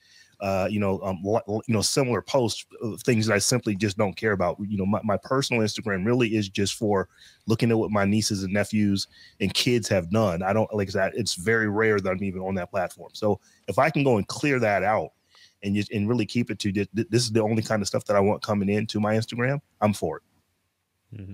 Speaker 2: similar posts of things that I simply just don't care about. My personal Instagram really is just for looking at what my nieces and nephews and kids have done. I don't like that. It's very rare that I'm even on that platform. So if I can go and clear that out and really keep it to this is the only kind of stuff that I want coming into my Instagram, I'm for it.
Speaker 4: Mm-hmm.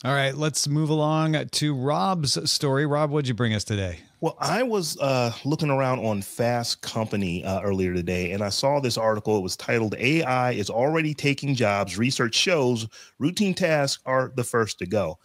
Speaker 1: All right, let's move along to Rob's story. Rob, what'd you bring us today?
Speaker 2: Well, I was looking around on Fast Company earlier today, and I saw this article. It was titled, AI is already taking jobs. Research shows routine tasks are the first to go.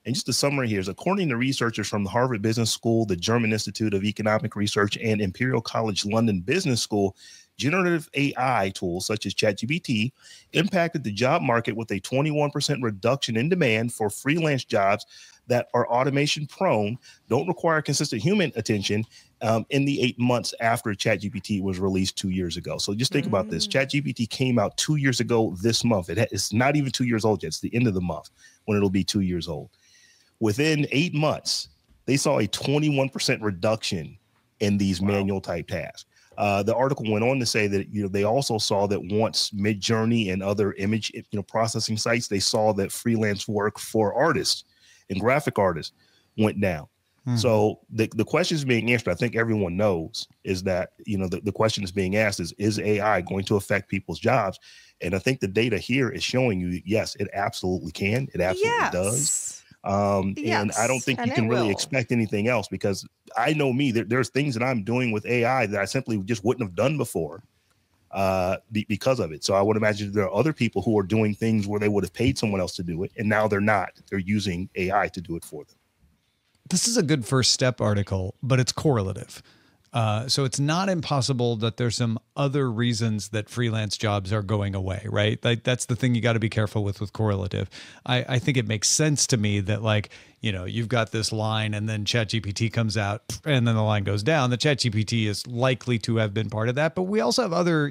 Speaker 2: And just a summary here is, according to researchers from the Harvard Business School, the German Institute of Economic Research, and Imperial College London Business School, generative AI tools such as ChatGPT impacted the job market with a 21% reduction in demand for freelance jobs that are automation prone, don't require consistent human attention in the 8 months after ChatGPT was released 2 years ago. So just think about this. ChatGPT came out 2 years ago this month. It's not even 2 years old yet. It's the end of the month when it'll be 2 years old. Within 8 months, they saw a 21% reduction in these manual type tasks. The article went on to say that they also saw that once Midjourney and other image processing sites, they saw that freelance work for artists and graphic artists went down. So the question is being answered. I think everyone knows is that the question is being asked is AI going to affect people's jobs? And I think the data here is showing you yes, it absolutely can. It absolutely does. And I don't think you can really expect anything else because I know me, there's things that I'm doing with AI that I simply just wouldn't have done before because of it. So I would imagine there are other people who are doing things where they would have paid someone else to do it. And now they're not. They're using AI to do it for them.
Speaker 1: This is a good first step article, but it's correlative. So it's not impossible that there's some other reasons that freelance jobs are going away, right? Like that's the thing you got to be careful with correlative. I think it makes sense to me that you've got this line and then ChatGPT comes out and then the line goes down. The ChatGPT is likely to have been part of that, but we also have other,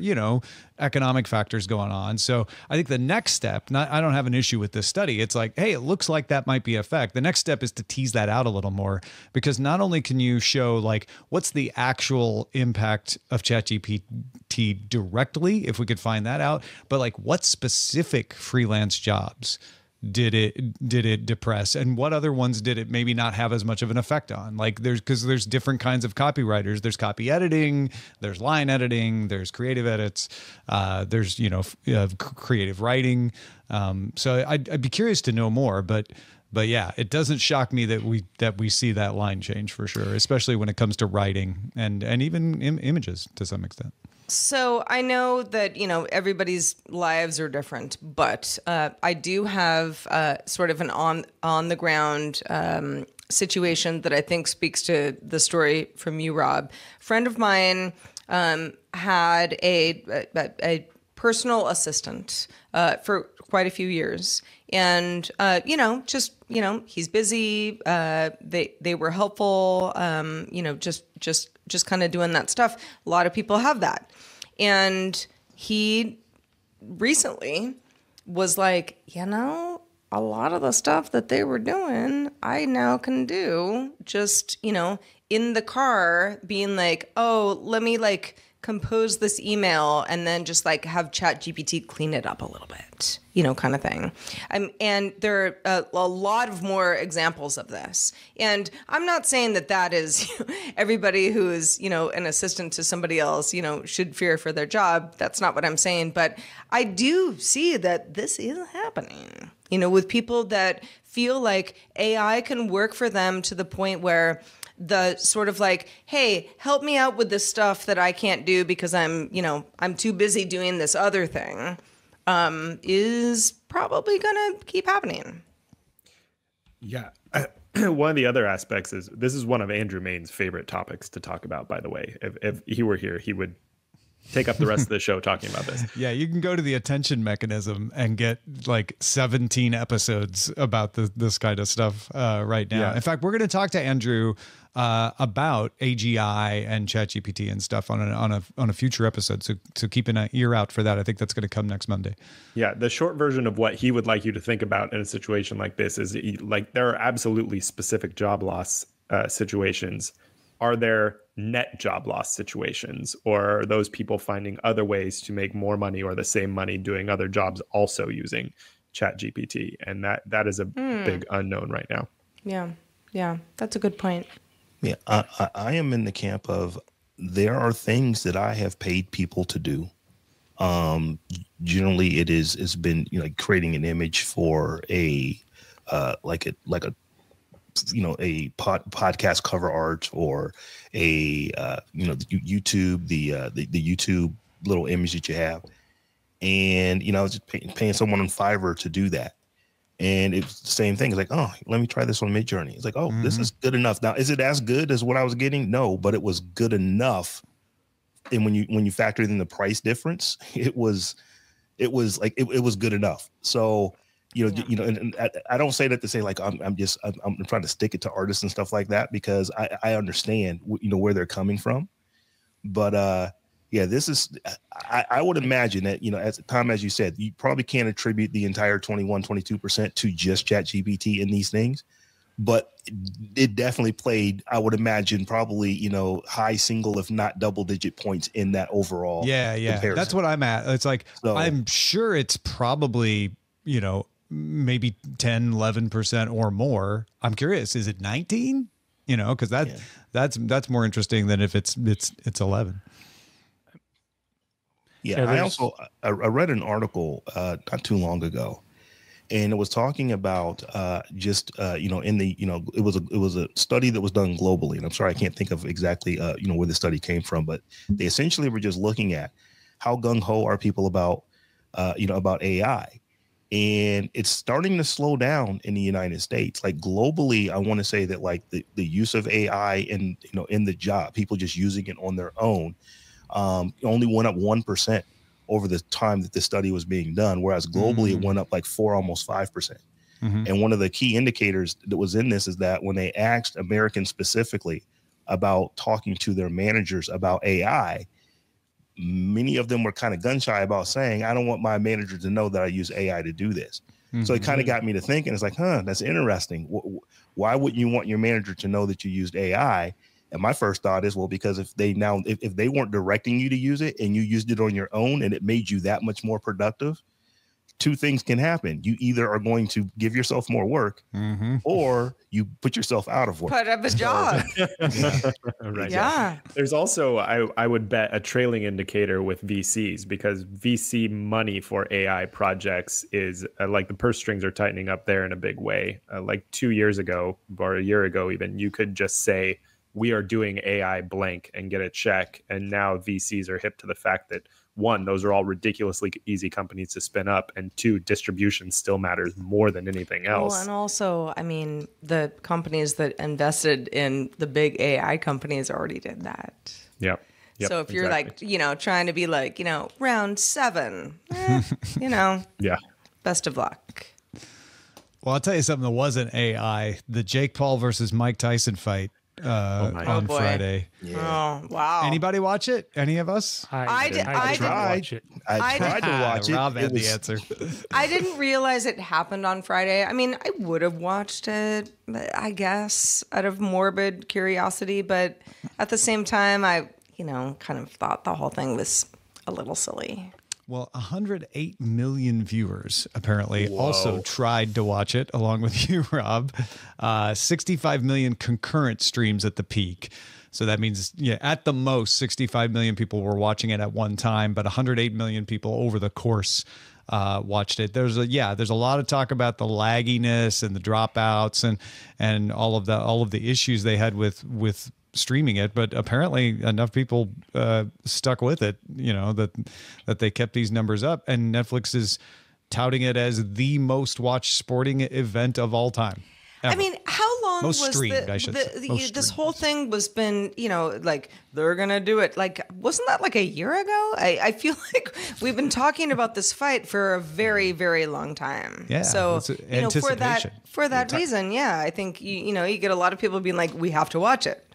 Speaker 1: economic factors going on. So I think the next step, I don't have an issue with this study. It's like, hey, it looks like that might be a fact. The next step is to tease that out a little more because not only can you show what's the actual impact of ChatGPT GPT directly, if we could find that out. But like, what specific freelance jobs did it depress, and what other ones did it maybe not have as much of an effect on? Like, there's different kinds of copywriters. There's copy editing, there's line editing, there's creative edits, there's creative writing. So I'd be curious to know more, but yeah, it doesn't shock me that we see that line change for sure, especially when it comes to writing and even images to some extent.
Speaker 5: So I know that, everybody's lives are different, but I do have sort of an on the ground situation that I think speaks to the story from you, Rob. A friend of mine had a personal assistant for quite a few years. And, he's busy. They were helpful, just kind of doing that stuff. A lot of people have that. And he recently was like, a lot of the stuff that they were doing, I now can do just, in the car being like, oh, let me compose this email and then just have ChatGPT clean it up a little bit, kind of thing. And there are a lot of more examples of this. And I'm not saying that is everybody who is, an assistant to somebody else, should fear for their job. That's not what I'm saying. But I do see that this is happening, with people that feel like AI can work for them to the point where the sort of hey, help me out with this stuff that I can't do because I'm too busy doing this other thing, is probably going to keep happening.
Speaker 4: Yeah. One of the other aspects is this is one of Andrew Main's favorite topics to talk about, by the way. If he were here, he would take up the rest of the show talking about this.
Speaker 1: Yeah, you can go to the Attention Mechanism and get 17 episodes about this kind of stuff right now. Yeah. In fact, we're going to talk to Andrew about AGI and ChatGPT and stuff on a future episode. So keep an ear out for that. I think that's going to come next Monday.
Speaker 4: Yeah, the short version of what he would like you to think about in a situation like this is there are absolutely specific job loss situations. Are there net job loss situations, or are those people finding other ways to make more money or the same money doing other jobs also using ChatGPT? And that is a big unknown right now.
Speaker 5: Yeah, that's a good point.
Speaker 2: Yeah, I am in the camp of there are things that I have paid people to do. Generally, it's been creating an image for a podcast cover art or a YouTube the YouTube little image that you have, and I was just paying someone on Fiverr to do that, and it's the same thing. It's like, oh, let me try this on Midjourney. It's like, oh, this is good enough. Now, is it as good as what I was getting? No, but it was good enough. And when you factor in the price difference, it was good enough. So. And I don't say that to say I'm trying to stick it to artists and stuff like that, because I understand where they're coming from, but this is I would imagine that at the time, as you said, you probably can't attribute the entire 22% to just ChatGPT in these things, but it definitely played, I would imagine, probably high single if not double digit points in that overall. Comparison. That's what
Speaker 1: I'm at. It's I'm sure it's probably maybe 10, 11% or more. I'm curious, is it 19? Because that's more interesting than if it's 11.
Speaker 2: Yeah, I read an article not too long ago, and it was talking about it was a study that was done globally, and I'm sorry I can't think of exactly where the study came from, but they essentially were just looking at how gung-ho are people about AI. And it's starting to slow down in the United States. Globally, I want to say that the use of AI in the job, people just using it on their own, only went up 1% over the time that the study was being done, whereas globally it went up 4, almost 5%. And one of the key indicators that was in this is that when they asked Americans specifically about talking to their managers about AI, many of them were kind of gun shy about saying, I don't want my manager to know that I use AI to do this. So it kind of got me to thinking, it's that's interesting. Why wouldn't you want your manager to know that you used AI? And my first thought is, well, because if they weren't directing you to use it and you used it on your own and it made you that much more productive, two things can happen. You either are going to give yourself more work or you put yourself out of work.
Speaker 5: Put up a job.
Speaker 4: Right.
Speaker 5: Yeah.
Speaker 4: There's also, I would bet, a trailing indicator with VCs, because VC money for AI projects is like the purse strings are tightening up there in a big way. Like 2 years ago or a year ago, even, you could just say, we are doing AI blank and get a check. And now VCs are hip to the fact that, one, those are all ridiculously easy companies to spin up, and two, distribution still matters more than anything else.
Speaker 5: Well, and also, I mean, the companies that invested in the big AI companies already did that.
Speaker 4: Yep.
Speaker 5: So if you're like, trying to be like, round 7,
Speaker 4: yeah,
Speaker 5: best of luck.
Speaker 1: Well, I'll tell you something that wasn't AI. The Jake Paul versus Mike Tyson fight on
Speaker 5: boy.
Speaker 1: Friday.
Speaker 5: Yeah. Oh, wow.
Speaker 1: Anybody watch it? Any of us?
Speaker 5: I did
Speaker 3: watch it.
Speaker 2: I tried to watch it.
Speaker 1: Rob had
Speaker 2: It was-
Speaker 1: the answer.
Speaker 5: I didn't realize it happened on Friday. I mean, I would have watched it, I guess, out of morbid curiosity. But at the same time, I, kind of thought the whole thing was a little silly.
Speaker 1: Well, 108 million viewers apparently also tried to watch it along with you, Rob. 65 million concurrent streams at the peak. So that means, at the most, 65 million people were watching it at one time, but 108 million people over the course watched it. There's a lot of talk about the lagginess and the dropouts and all of the issues they had with streaming it, but apparently enough people stuck with it, that they kept these numbers up, and Netflix is touting it as the most watched sporting event of all time. Ever.
Speaker 5: I mean, how long
Speaker 1: Most
Speaker 5: was
Speaker 1: streamed, I should say. Most
Speaker 5: this
Speaker 1: streamed.
Speaker 5: whole thing was been, like they're going to do it. Like, wasn't that like a year ago? I feel like we've been talking about this fight for a very, very long time.
Speaker 1: Yeah.
Speaker 5: So,
Speaker 1: it's anticipation.
Speaker 5: for that reason, I think, you get a lot of people being like, we have to watch it.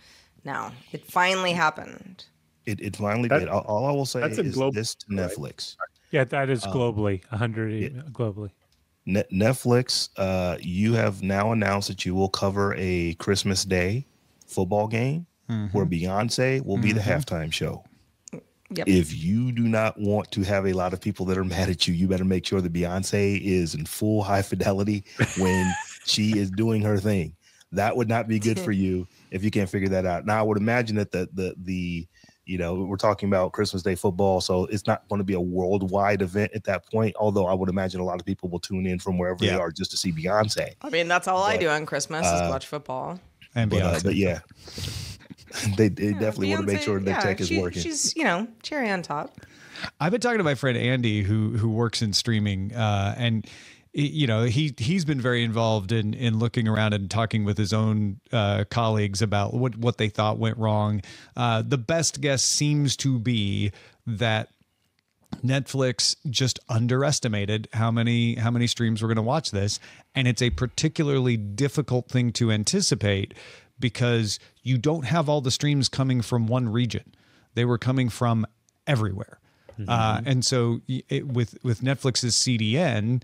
Speaker 5: Now, it finally happened.
Speaker 2: It finally did. All I will say
Speaker 4: that's a
Speaker 2: is
Speaker 4: global-
Speaker 2: this to Netflix.
Speaker 3: Yeah, that is globally 100 globally.
Speaker 2: Netflix, you have now announced that you will cover a Christmas Day football game where Beyonce will be the halftime show.
Speaker 5: Yep.
Speaker 2: If you do not want to have a lot of people that are mad at you, you better make sure that Beyonce is in full high fidelity when she is doing her thing. That would not be good for you if you can't figure that out. Now, I would imagine that the we're talking about Christmas Day football, so it's not going to be a worldwide event at that point. Although I would imagine a lot of people will tune in from wherever they are just to see Beyonce.
Speaker 5: I mean, that's all I do on Christmas is watch football.
Speaker 1: And Beyonce.
Speaker 2: But yeah, they definitely want to make
Speaker 5: Beyonce,
Speaker 2: sure that tech is working.
Speaker 5: She's, cherry on top.
Speaker 1: I've been talking to my friend Andy, who works in streaming, and he's been very involved in looking around and talking with his own colleagues about what they thought went wrong. The best guess seems to be that Netflix just underestimated how many streams were going to watch this, and it's a particularly difficult thing to anticipate because you don't have all the streams coming from one region. They were coming from everywhere. And so with Netflix's CDN,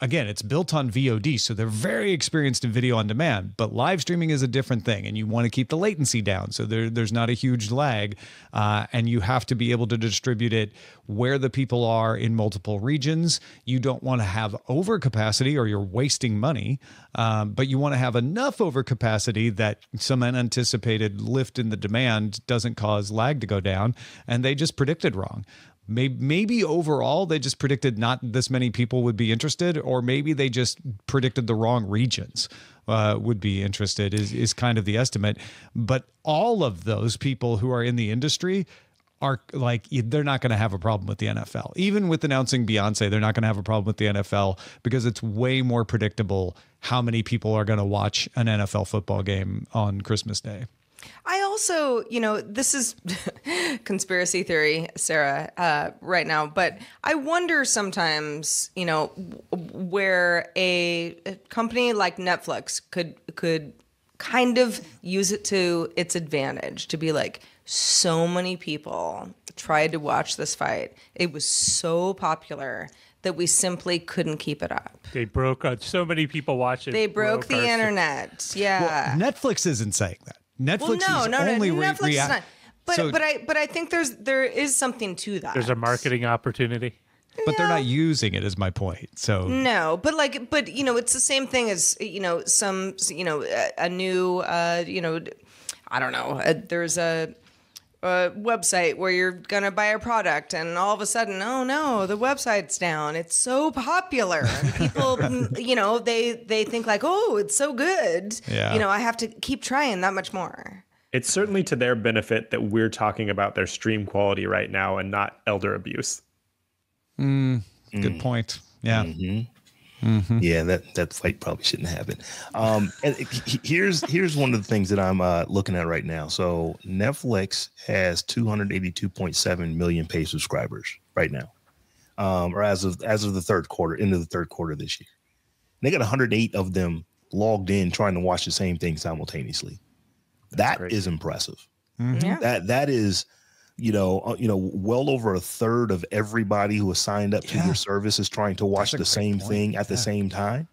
Speaker 1: again, it's built on VOD, so they're very experienced in video on demand, but live streaming is a different thing, and you want to keep the latency down so there's not a huge lag, and you have to be able to distribute it where the people are in multiple regions. You don't want to have overcapacity or you're wasting money, but you want to have enough overcapacity that some unanticipated lift in the demand doesn't cause lag to go down, and they just predicted wrong. Maybe overall they just predicted not this many people would be interested, or maybe they just predicted the wrong regions would be interested is kind of the estimate. But all of those people who are in the industry are like, they're not going to have a problem with the NFL. Even with announcing Beyonce, they're not going to have a problem with the NFL because it's way more predictable how many people are going to watch an NFL football game on Christmas Day.
Speaker 5: I also, this is conspiracy theory, Sarah, right now, but I wonder sometimes, where a company like Netflix could kind of use it to its advantage to be like, so many people tried to watch this fight. It was so popular that we simply couldn't keep it up.
Speaker 3: They broke so many people watched it.
Speaker 5: They broke the internet. Yeah.
Speaker 1: Well, Netflix isn't saying that. Netflix
Speaker 5: Well,
Speaker 1: is only
Speaker 5: Netflix is not. But
Speaker 1: So-
Speaker 5: but I think there is something to that.
Speaker 3: There's a marketing opportunity.
Speaker 1: but they're not using it, is my point. So
Speaker 5: No, but it's the same thing as some a new I don't know. There's a website where you're gonna buy a product, and all of a sudden, oh no, the website's down. It's so popular, and people, they think like, oh, it's so good.
Speaker 1: Yeah.
Speaker 5: I have to keep trying that much more.
Speaker 4: It's certainly to their benefit that we're talking about their stream quality right now and not elder abuse.
Speaker 1: good point. Yeah.
Speaker 2: Yeah, that fight probably shouldn't happen. And here's one of the things that I'm looking at right now. So Netflix has 282.7 million paid subscribers right now, or as of the third quarter, into the third quarter this year. And they got 108 of them logged in trying to watch the same thing simultaneously. That
Speaker 4: crazy.
Speaker 2: is impressive.
Speaker 5: Yeah.
Speaker 2: That is, well over a third of everybody who has signed up to your service is trying to watch the same thing at the same time.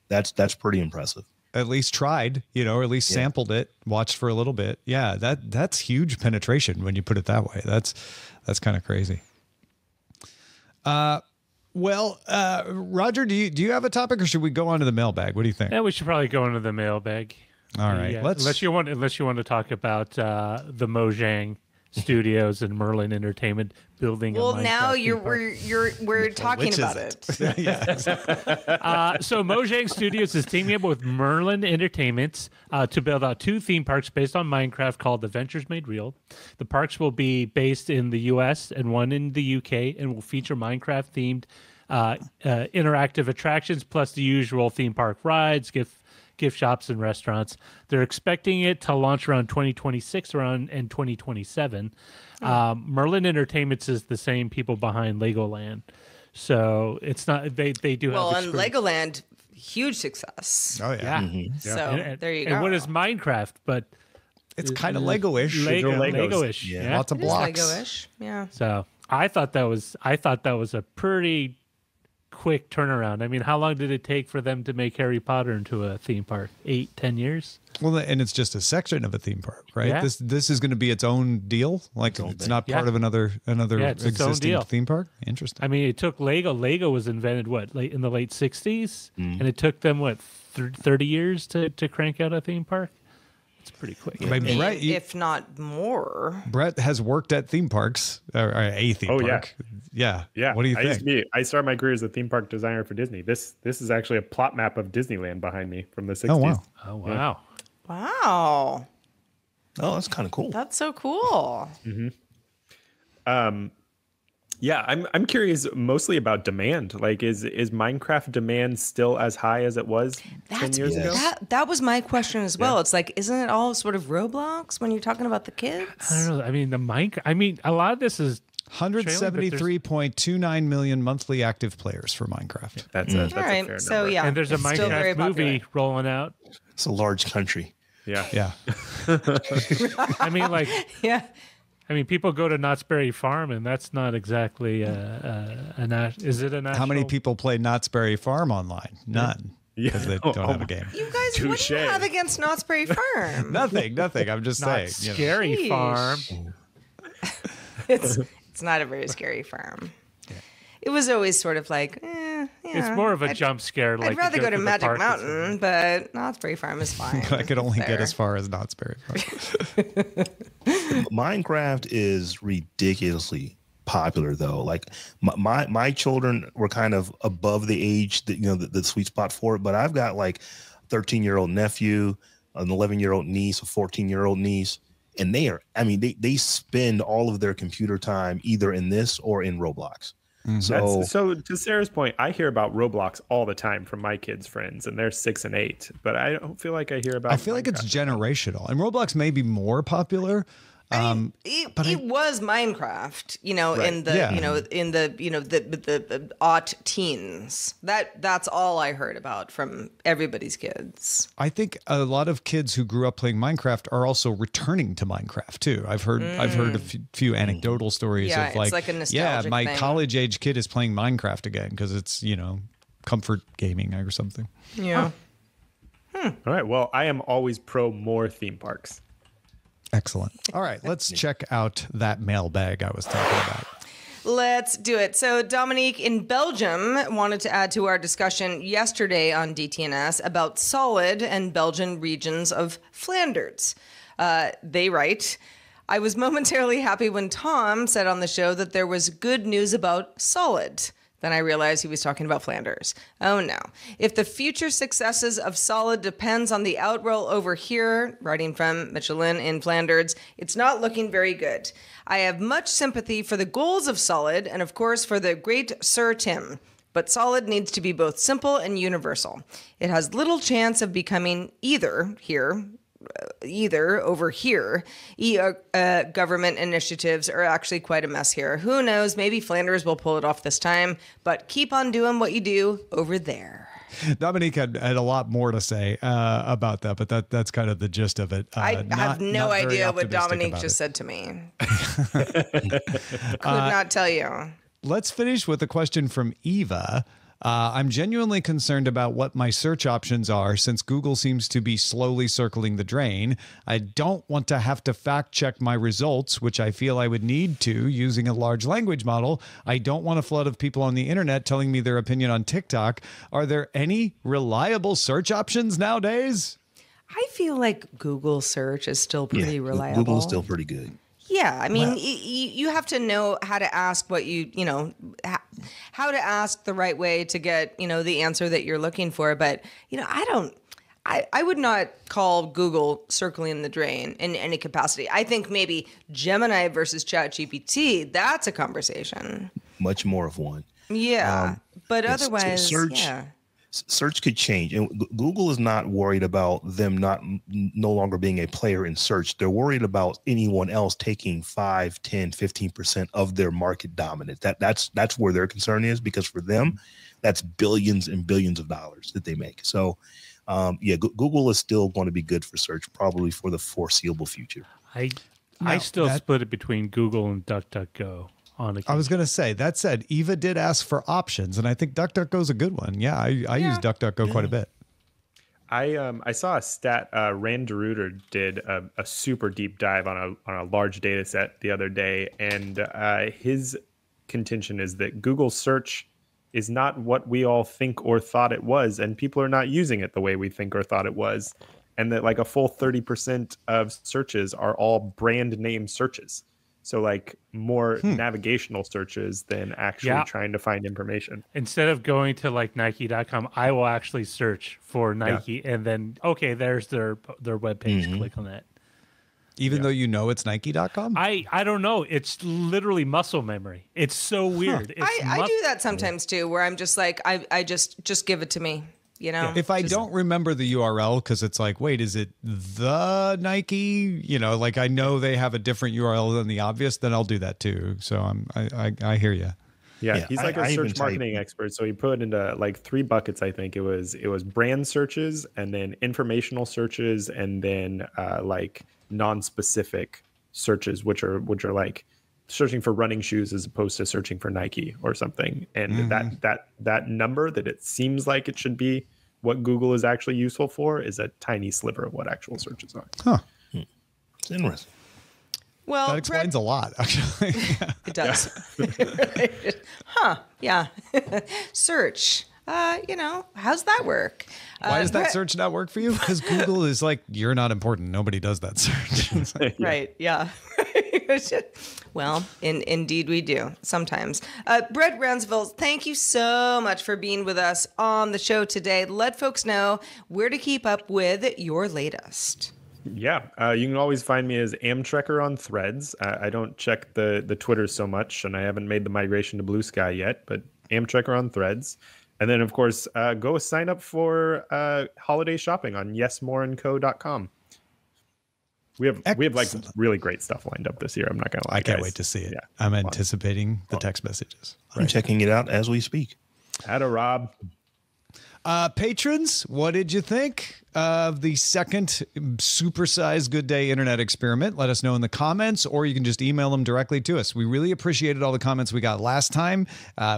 Speaker 2: That's pretty impressive.
Speaker 1: At least tried, or at least sampled it, watched for a little bit. Yeah, that's huge penetration when you put it that way. That's kind of crazy. Roger, do you have a topic, or should we go on to the mailbag? What do you think?
Speaker 3: Yeah, we should probably go into the mailbag.
Speaker 1: All right,
Speaker 3: Yeah,
Speaker 1: let's.
Speaker 3: unless you want to talk about the Mojang Studios and Merlin Entertainment building.
Speaker 5: Well,
Speaker 3: a
Speaker 5: now
Speaker 3: Minecraft theme park.
Speaker 5: we're talking
Speaker 1: which is
Speaker 5: about
Speaker 1: it?
Speaker 5: it.
Speaker 1: Yeah,
Speaker 3: So Mojang Studios is teaming up with Merlin Entertainment to build out 2 theme parks based on Minecraft called Adventures Made Real. The parks will be based in the U.S. and one in the UK, and will feature Minecraft-themed interactive attractions plus the usual theme park rides, gift shops, and restaurants. They're expecting it to launch around 2026 and 2027. Merlin Entertainment is the same people behind Legoland. So it's not, they do have
Speaker 5: Well, and
Speaker 3: experience.
Speaker 5: Legoland, huge success.
Speaker 1: oh yeah.
Speaker 3: Yeah.
Speaker 5: So
Speaker 3: And-
Speaker 5: there you
Speaker 3: And
Speaker 5: go.
Speaker 3: what is Minecraft? But
Speaker 1: It's kind of Lego-ish.
Speaker 3: Lego-ish.
Speaker 2: Yeah.
Speaker 3: Yeah.
Speaker 1: Lots of
Speaker 5: It is
Speaker 1: blocks.
Speaker 5: Lego-ish. Yeah.
Speaker 3: So I thought that was a pretty quick turnaround. I mean, how long did it take for them to make Harry Potter into a theme park? 8-10 years?
Speaker 1: Well, and it's just a section of a theme park, right?
Speaker 3: Yeah.
Speaker 1: This is going to be its own deal. Like it's not part
Speaker 3: Yeah.
Speaker 1: of another
Speaker 3: Yeah, it's its own
Speaker 1: existing
Speaker 3: deal.
Speaker 1: theme park. Interesting.
Speaker 3: I mean, it took Lego. Lego was invented in the late 60s, and it took them 30 years to crank out a theme park. It's pretty quick.
Speaker 1: I mean, Brett,
Speaker 5: If not more.
Speaker 1: Brett has worked at theme parks, or a theme
Speaker 4: Oh, yeah.
Speaker 1: park. Yeah.
Speaker 4: Yeah.
Speaker 1: What do you think?
Speaker 4: I started my career as a theme park designer for Disney. This is actually a plot map of Disneyland behind me from the 60s.
Speaker 1: Oh wow.
Speaker 3: Oh wow!
Speaker 5: Wow.
Speaker 2: Oh, that's kind of cool.
Speaker 5: That's so cool.
Speaker 4: Yeah, I'm curious mostly about demand. Like, is Minecraft demand still as high as it was 10 years ago?
Speaker 5: That was my question as well. It's like, isn't it all sort of Roblox when you're talking about the kids?
Speaker 3: I don't know. I mean, a lot of this is
Speaker 1: 173.29 million monthly active players for Minecraft.
Speaker 4: That's a
Speaker 5: All right.
Speaker 4: fair
Speaker 5: So
Speaker 4: number.
Speaker 5: yeah,
Speaker 3: and there's a
Speaker 5: it's still very
Speaker 3: Minecraft movie
Speaker 5: popular.
Speaker 3: rolling out.
Speaker 2: It's a large country.
Speaker 4: Yeah.
Speaker 1: Yeah.
Speaker 3: I mean, like,
Speaker 5: Yeah.
Speaker 3: people go to Knott's Berry Farm, and that's not exactly is it a national?
Speaker 1: How many people play Knott's Berry Farm online? None. Because they don't have a game.
Speaker 5: You guys, what do you
Speaker 4: Touche.
Speaker 5: have against Knott's Berry Farm?
Speaker 1: Nothing. I'm just
Speaker 3: Not
Speaker 1: saying.
Speaker 3: Scary
Speaker 5: Sheesh.
Speaker 3: Farm.
Speaker 5: It's not a very scary farm. It was always sort of like, yeah.
Speaker 3: It's more of a jump scare. Like
Speaker 5: I'd rather
Speaker 3: you
Speaker 5: go to
Speaker 3: through the
Speaker 5: Magic
Speaker 3: park and stuff.
Speaker 5: Mountain, but Knott's Berry Farm is fine.
Speaker 1: I could only get
Speaker 5: There.
Speaker 1: as far as Knott's Berry Farm.
Speaker 2: Minecraft is ridiculously popular though. Like my children were kind of above the age that the sweet spot for it, but I've got like a 13-year-old nephew, an 11-year-old niece, a 14-year-old niece, and they spend all of their computer time either in this or in Roblox.
Speaker 4: So to Sarah's point, I hear about Roblox all the time from my kids' friends, and they're 6 and 8. But I don't feel like I hear about.
Speaker 1: I feel like it's
Speaker 4: Minecraft.
Speaker 1: generational, and Roblox may be more popular.
Speaker 5: It was Minecraft,
Speaker 2: Right.
Speaker 5: in the,
Speaker 1: Yeah.
Speaker 5: in the aught teens. That's all I heard about from everybody's kids.
Speaker 1: I think a lot of kids who grew up playing Minecraft are also returning to Minecraft too. I've heard a few anecdotal stories
Speaker 5: Yeah,
Speaker 1: of
Speaker 5: it's like a nostalgic
Speaker 1: my
Speaker 5: thing.
Speaker 1: college age kid is playing Minecraft again because it's comfort gaming or something.
Speaker 5: Yeah.
Speaker 4: All right. Well, I am always pro more theme parks.
Speaker 1: Excellent. All right, let's check out that mailbag I was talking about.
Speaker 5: Let's do it. So Dominique in Belgium wanted to add to our discussion yesterday on DTNS about Solid and Belgian regions of Flanders. They write, I was momentarily happy when Tom said on the show that there was good news about Solid. Then I realized he was talking about Flanders. Oh no. If the future successes of Solid depends on the outroll over here, writing from Michelin in Flanders, it's not looking very good. I have much sympathy for the goals of Solid and of course for the great Sir Tim. But Solid needs to be both simple and universal. It has little chance of becoming either over here. Government initiatives are actually quite a mess here. Who knows? Maybe Flanders will pull it off this time, but keep on doing what you do over there.
Speaker 1: Dominique had a lot more to say about that, but that's kind of the gist of it.
Speaker 5: I have no idea what Dominique just said to me. Could not tell you.
Speaker 1: Let's finish with a question from Eva. I'm genuinely concerned about what my search options are since Google seems to be slowly circling the drain. I don't want to have to fact check my results, which I feel I would need to using a large language model. I don't want a flood of people on the internet telling me their opinion on TikTok. Are there any reliable search options nowadays?
Speaker 5: I feel like Google search is still pretty reliable.
Speaker 2: Google is still pretty good.
Speaker 5: Yeah, I mean, you have to know how to ask what how to ask the right way to get, the answer that you're looking for. But, I would not call Google circling the drain in any capacity. I think maybe Gemini versus ChatGPT, that's a conversation.
Speaker 2: Much more of one.
Speaker 5: Yeah, but otherwise,
Speaker 2: Search could change, and Google is not worried about them no longer being a player in search. They're worried about anyone else taking 5, 10, 15% of their market dominance. That's where their concern is, because for them, that's billions and billions of dollars that they make. So, Google is still going to be good for search, probably for the foreseeable future.
Speaker 3: I still split it between Google and DuckDuckGo.
Speaker 1: I was going to say, that said, Eva did ask for options, and I think DuckDuckGo is a good one. Yeah, I use DuckDuckGo quite a bit.
Speaker 4: I saw a stat. Rand DeRuiter did a super deep dive on a large data set the other day, and his contention is that Google search is not what we all think or thought it was, and people are not using it the way we think or thought it was, and that like a full 30% of searches are all brand name searches. So like more navigational searches than actually trying to find information.
Speaker 3: Instead of going to like Nike.com, I will actually search for Nike and then, okay, there's their webpage. Click on that.
Speaker 1: Even though it's Nike.com?
Speaker 3: I don't know. It's literally muscle memory. It's so weird.
Speaker 5: I do that sometimes too, where I'm just like, I just give it to me.
Speaker 1: If I don't remember the URL, because it's like, wait, is it the Nike? Like I know they have a different URL than the obvious, then I'll do that too. So I hear you.
Speaker 4: Yeah, he's like a search marketing expert. So he put into like 3 buckets. I think it was brand searches, and then informational searches, and then like non-specific searches, which are like searching for running shoes as opposed to searching for Nike or something. And that number that it seems like it should be what Google is actually useful for is a tiny sliver of what actual searches are.
Speaker 1: Huh.
Speaker 2: It's interesting.
Speaker 5: Well,
Speaker 1: that explains a lot, actually.
Speaker 5: It does. Yeah. Search. How's that work?
Speaker 1: Why does that search not work for you? Because Google is like, you're not important. Nobody does that search.
Speaker 5: Right. Yeah. Well, indeed we do sometimes. Brett Ransville, thank you so much for being with us on the show today. Let folks know where to keep up with your latest.
Speaker 4: Yeah, you can always find me as Amtrekker on Threads. I don't check the Twitter so much, and I haven't made the migration to Blue Sky yet, but Amtrekker on Threads. And then, of course, go sign up for holiday shopping on yesmoreandco.com. We have like really great stuff lined up this year. I'm not gonna lie.
Speaker 1: I can't wait to see it. Yeah, I'm anticipating the text messages.
Speaker 2: I'm checking it out as we speak.
Speaker 4: Atta Rob.
Speaker 1: Patrons, what did you think? of the second supersized Good Day Internet experiment? Let us know in the comments, or you can just email them directly to us. We really appreciated all the comments we got last time.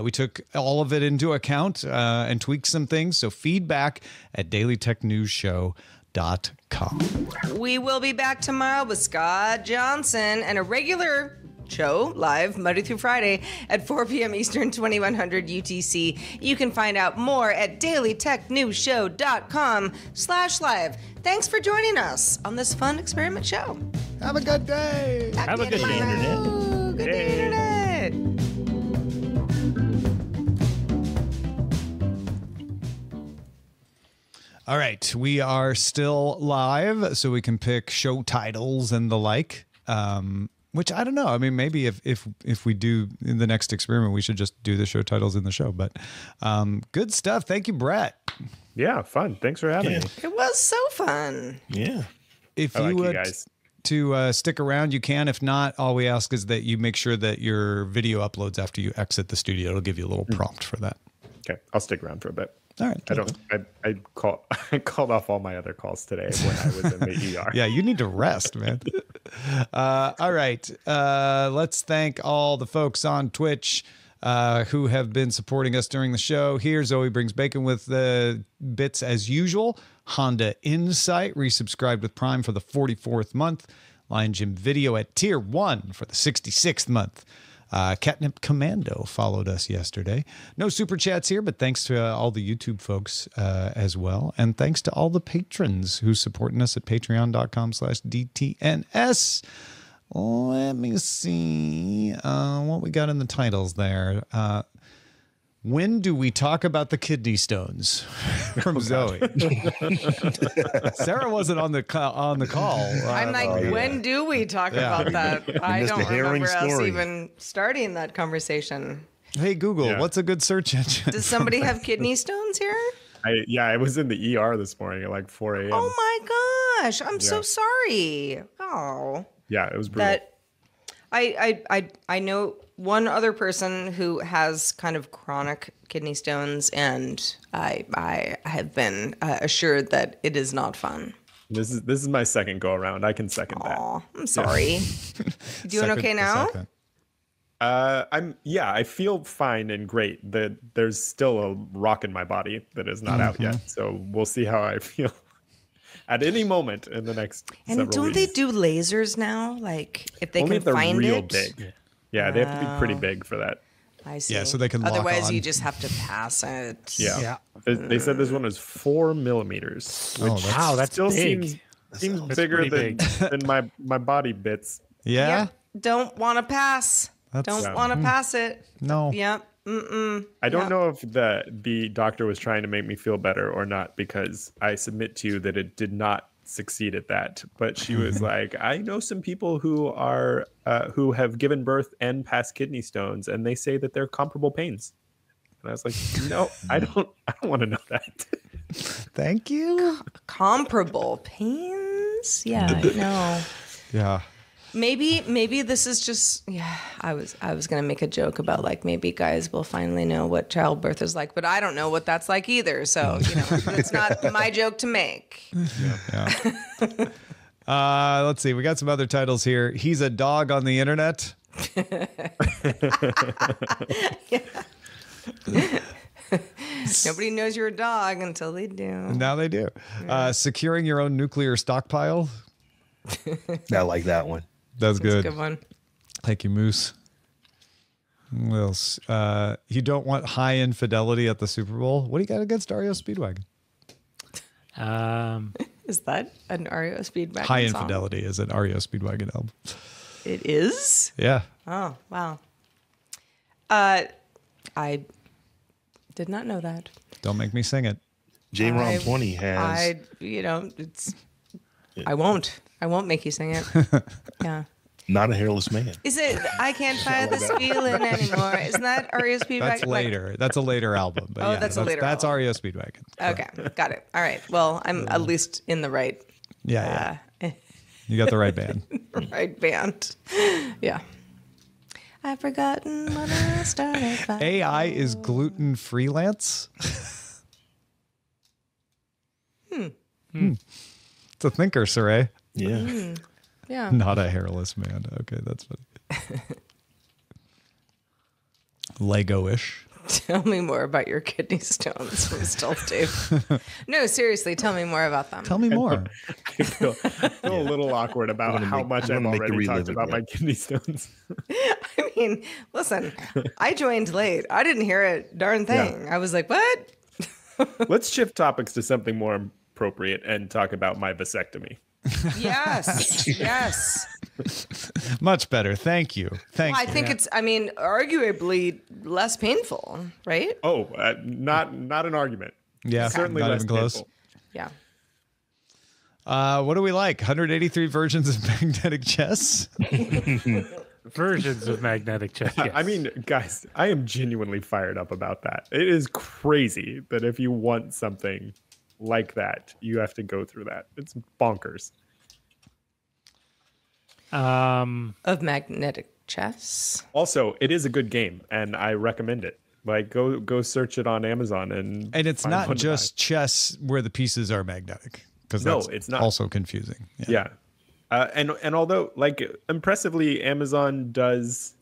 Speaker 1: We took all of it into account and tweaked some things. So feedback at dailytechnewsshow.com.
Speaker 5: We will be back tomorrow with Scott Johnson and a regular show live Monday through Friday at 4 p.m. Eastern, 2100 UTC. You can find out more at dailytechnewsshow.com/live. Thanks for joining us on this fun experiment show.
Speaker 1: Have a good day.
Speaker 3: Have a good day.
Speaker 5: Good day, Internet.
Speaker 1: All right, we are still live, so we can pick show titles and the like. Which I don't know. I mean, maybe if we do in the next experiment, we should just do the show titles in the show. But good stuff. Thank you, Brett.
Speaker 4: Yeah, fun. Thanks for having me.
Speaker 5: It was so fun.
Speaker 2: Yeah.
Speaker 1: If
Speaker 4: I like
Speaker 1: you
Speaker 4: you
Speaker 1: would
Speaker 4: guys.
Speaker 1: to stick around, you can. If not, all we ask is that you make sure that your video uploads after you exit the studio. It'll give you a little prompt for that.
Speaker 4: Okay, I'll stick around for a bit.
Speaker 1: All right.
Speaker 4: I called off all my other calls today when I was in the ER.
Speaker 1: Yeah, you need to rest, man. All right. Let's thank all the folks on Twitch who have been supporting us during the show. Here, Zoe Brings Bacon with the bits as usual. Honda Insight resubscribed with Prime for the 44th month. Lion Jim Video at Tier 1 for the 66th month. Catnip Commando followed us yesterday. No super chats here, but thanks to all the YouTube folks as well. And thanks to all the patrons who's supporting us at patreon.com/DTNS. Let me see what we got in the titles there. When do we talk about the kidney stones? From Zoe. Sarah wasn't on the call.
Speaker 5: I'm like, when do we talk about that? I
Speaker 2: missed
Speaker 5: don't
Speaker 2: the herring
Speaker 5: remember us
Speaker 2: story.
Speaker 5: even starting that conversation.
Speaker 1: Hey, Google,
Speaker 4: Yeah.
Speaker 1: what's a good search engine?
Speaker 5: Does somebody have kidney stones here?
Speaker 4: I was in the ER this morning at like 4 a.m.
Speaker 5: Oh my gosh, I'm so
Speaker 4: Yeah.
Speaker 5: sorry. Oh,
Speaker 4: Yeah, it was brutal.
Speaker 5: that I know one other person who has kind of chronic kidney stones, and I have been assured that it is not fun.
Speaker 4: This is my second go around. I can second that.
Speaker 5: Oh, I'm sorry. You doing
Speaker 1: Second-
Speaker 5: okay
Speaker 1: the
Speaker 5: now?
Speaker 1: second.
Speaker 4: I feel fine and great. There's still a rock in my body that is not out yet. So we'll see how I feel at any moment in the next
Speaker 5: And
Speaker 4: several
Speaker 5: don't
Speaker 4: weeks.
Speaker 5: they do lasers now? Like if they
Speaker 4: Only
Speaker 5: can
Speaker 4: if they're
Speaker 5: find
Speaker 4: real
Speaker 5: it?
Speaker 4: big. Yeah, they have to be pretty big for that.
Speaker 5: I see.
Speaker 1: Yeah, so they can lock
Speaker 5: Otherwise,
Speaker 1: on.
Speaker 5: you just have to pass it.
Speaker 4: Yeah.
Speaker 3: Yeah.
Speaker 4: They said this one was 4 millimeters, which
Speaker 3: Wow, that's
Speaker 4: still
Speaker 3: big.
Speaker 4: seems
Speaker 3: That's
Speaker 4: bigger
Speaker 3: pretty
Speaker 4: than my body bits.
Speaker 1: Yeah?
Speaker 5: Yep. Don't want to pass.
Speaker 1: That's-
Speaker 5: Don't want to pass it.
Speaker 1: No.
Speaker 5: Yep.
Speaker 4: I don't know if the doctor was trying to make me feel better or not, because I submit to you that it did not succeed at that. But she was like, I know some people who are who have given birth and passed kidney stones, and they say that they're comparable pains. And I was like, no, I don't want to know that.
Speaker 1: Thank you.
Speaker 5: Comparable pains. Yeah. No.
Speaker 1: Yeah.
Speaker 5: Maybe this is just I was gonna make a joke about like maybe guys will finally know what childbirth is like, but I don't know what that's like either. So it's not my joke to make.
Speaker 1: Let's see. We got some other titles here. He's a dog on the internet.
Speaker 5: Nobody knows you're a dog until they do.
Speaker 1: Now they do. Securing your own nuclear stockpile.
Speaker 2: I like that one.
Speaker 1: That's
Speaker 5: That's a
Speaker 1: good.
Speaker 5: good one.
Speaker 1: Thank you, Moose. What else? You don't want high infidelity at the Super Bowl. What do you got against Ario Speedwagon?
Speaker 5: Is that an REO Speedwagon
Speaker 1: High
Speaker 5: song?
Speaker 1: Infidelity is an Ario Speedwagon album.
Speaker 5: It is?
Speaker 1: Yeah.
Speaker 5: Oh, wow. I did not know that.
Speaker 1: Don't make me sing it.
Speaker 2: J-Rom 20 has
Speaker 5: I won't make you sing it. Yeah.
Speaker 2: Not a hairless man.
Speaker 5: Is it I Can't Fight This Feeling Anymore? Isn't that REO Speedwagon?
Speaker 1: That's later. That's a later album. But
Speaker 5: Oh,
Speaker 1: yeah,
Speaker 5: that's a later
Speaker 1: That's
Speaker 5: album.
Speaker 1: Ario Speedwagon.
Speaker 5: Okay, got it. All right. Well, I'm at least in the right
Speaker 1: Yeah. You got the right band.
Speaker 5: right band. Yeah. I've forgotten when I started.
Speaker 1: AI is gluten freelance. It's a thinker, Saray.
Speaker 2: Yeah.
Speaker 5: Yeah.
Speaker 1: Not a hairless man. Okay, that's funny. Lego-ish.
Speaker 5: Tell me more about your kidney stones from Stealth Dave. No, seriously, tell me more about them.
Speaker 1: Tell me more.
Speaker 4: I feel a little awkward about how much I've already talked about my kidney stones.
Speaker 5: I mean, listen, I joined late. I didn't hear a darn thing.
Speaker 4: Yeah.
Speaker 5: I was like, what?
Speaker 4: Let's shift topics to something more appropriate and talk about my vasectomy.
Speaker 5: Yes. Yes.
Speaker 1: Much better. Thank you. Thank
Speaker 5: I
Speaker 1: you.
Speaker 5: think it's, I mean, arguably less painful, right?
Speaker 4: Oh, not an argument.
Speaker 1: Yeah,
Speaker 4: Certainly
Speaker 1: not
Speaker 4: less
Speaker 1: even close.
Speaker 4: painful.
Speaker 5: Yeah.
Speaker 1: What do we like? 183 versions of magnetic chess?
Speaker 3: Versions of magnetic chess. Yes.
Speaker 4: I mean, guys, I am genuinely fired up about that. It is crazy that if you want something like that, you have to go through that. It's bonkers.
Speaker 5: Of magnetic chess.
Speaker 4: Also, it is a good game, and I recommend it. Like, go search it on Amazon, and
Speaker 1: And it's
Speaker 4: find
Speaker 1: not
Speaker 4: one to
Speaker 1: just chess where the pieces are magnetic. Because
Speaker 4: No,
Speaker 1: that's
Speaker 4: it's not.
Speaker 1: also confusing.
Speaker 4: buy. Yeah. And although, like, impressively, Amazon does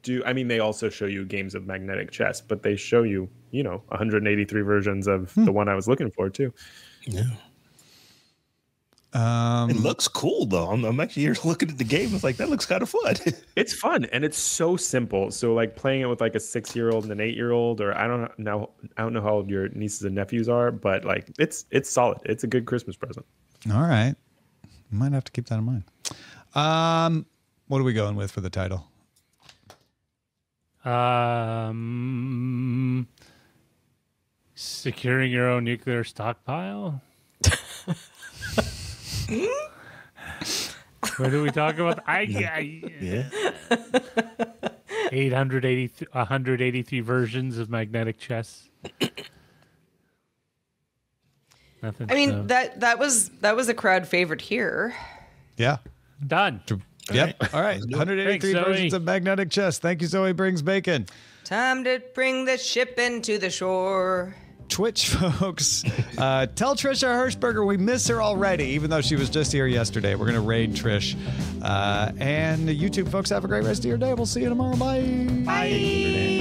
Speaker 4: do. I mean, they also show you games of magnetic chess, but they show you, 183 versions of the one I was looking for too.
Speaker 2: Yeah. It looks cool though. I'm actually here looking at the game. It's like that looks kind of fun.
Speaker 4: It's fun and it's so simple. So like playing it with like a 6-year-old and an 8-year-old, or I don't know how old your nieces and nephews are, but like it's solid. It's a good Christmas present.
Speaker 1: All right. Might have to keep that in mind. What are we going with for the title?
Speaker 3: Securing your own nuclear stockpile. What do we talk about?
Speaker 2: Yeah.
Speaker 3: 183 versions of magnetic chess. Nothing.
Speaker 5: I mean, that was a crowd favorite here.
Speaker 1: Yeah.
Speaker 3: Done.
Speaker 1: Yep. All right. 183
Speaker 3: Thanks,
Speaker 1: versions
Speaker 3: Zoe.
Speaker 1: of magnetic chess. Thank you, Zoe Brings Bacon.
Speaker 5: Time to bring the ship into the shore.
Speaker 1: Twitch folks, tell Trisha Hirschberger we miss her already, even though she was just here yesterday. We're going to raid Trish. And YouTube folks, have a great rest of your day. We'll see you tomorrow. Bye.
Speaker 5: Bye.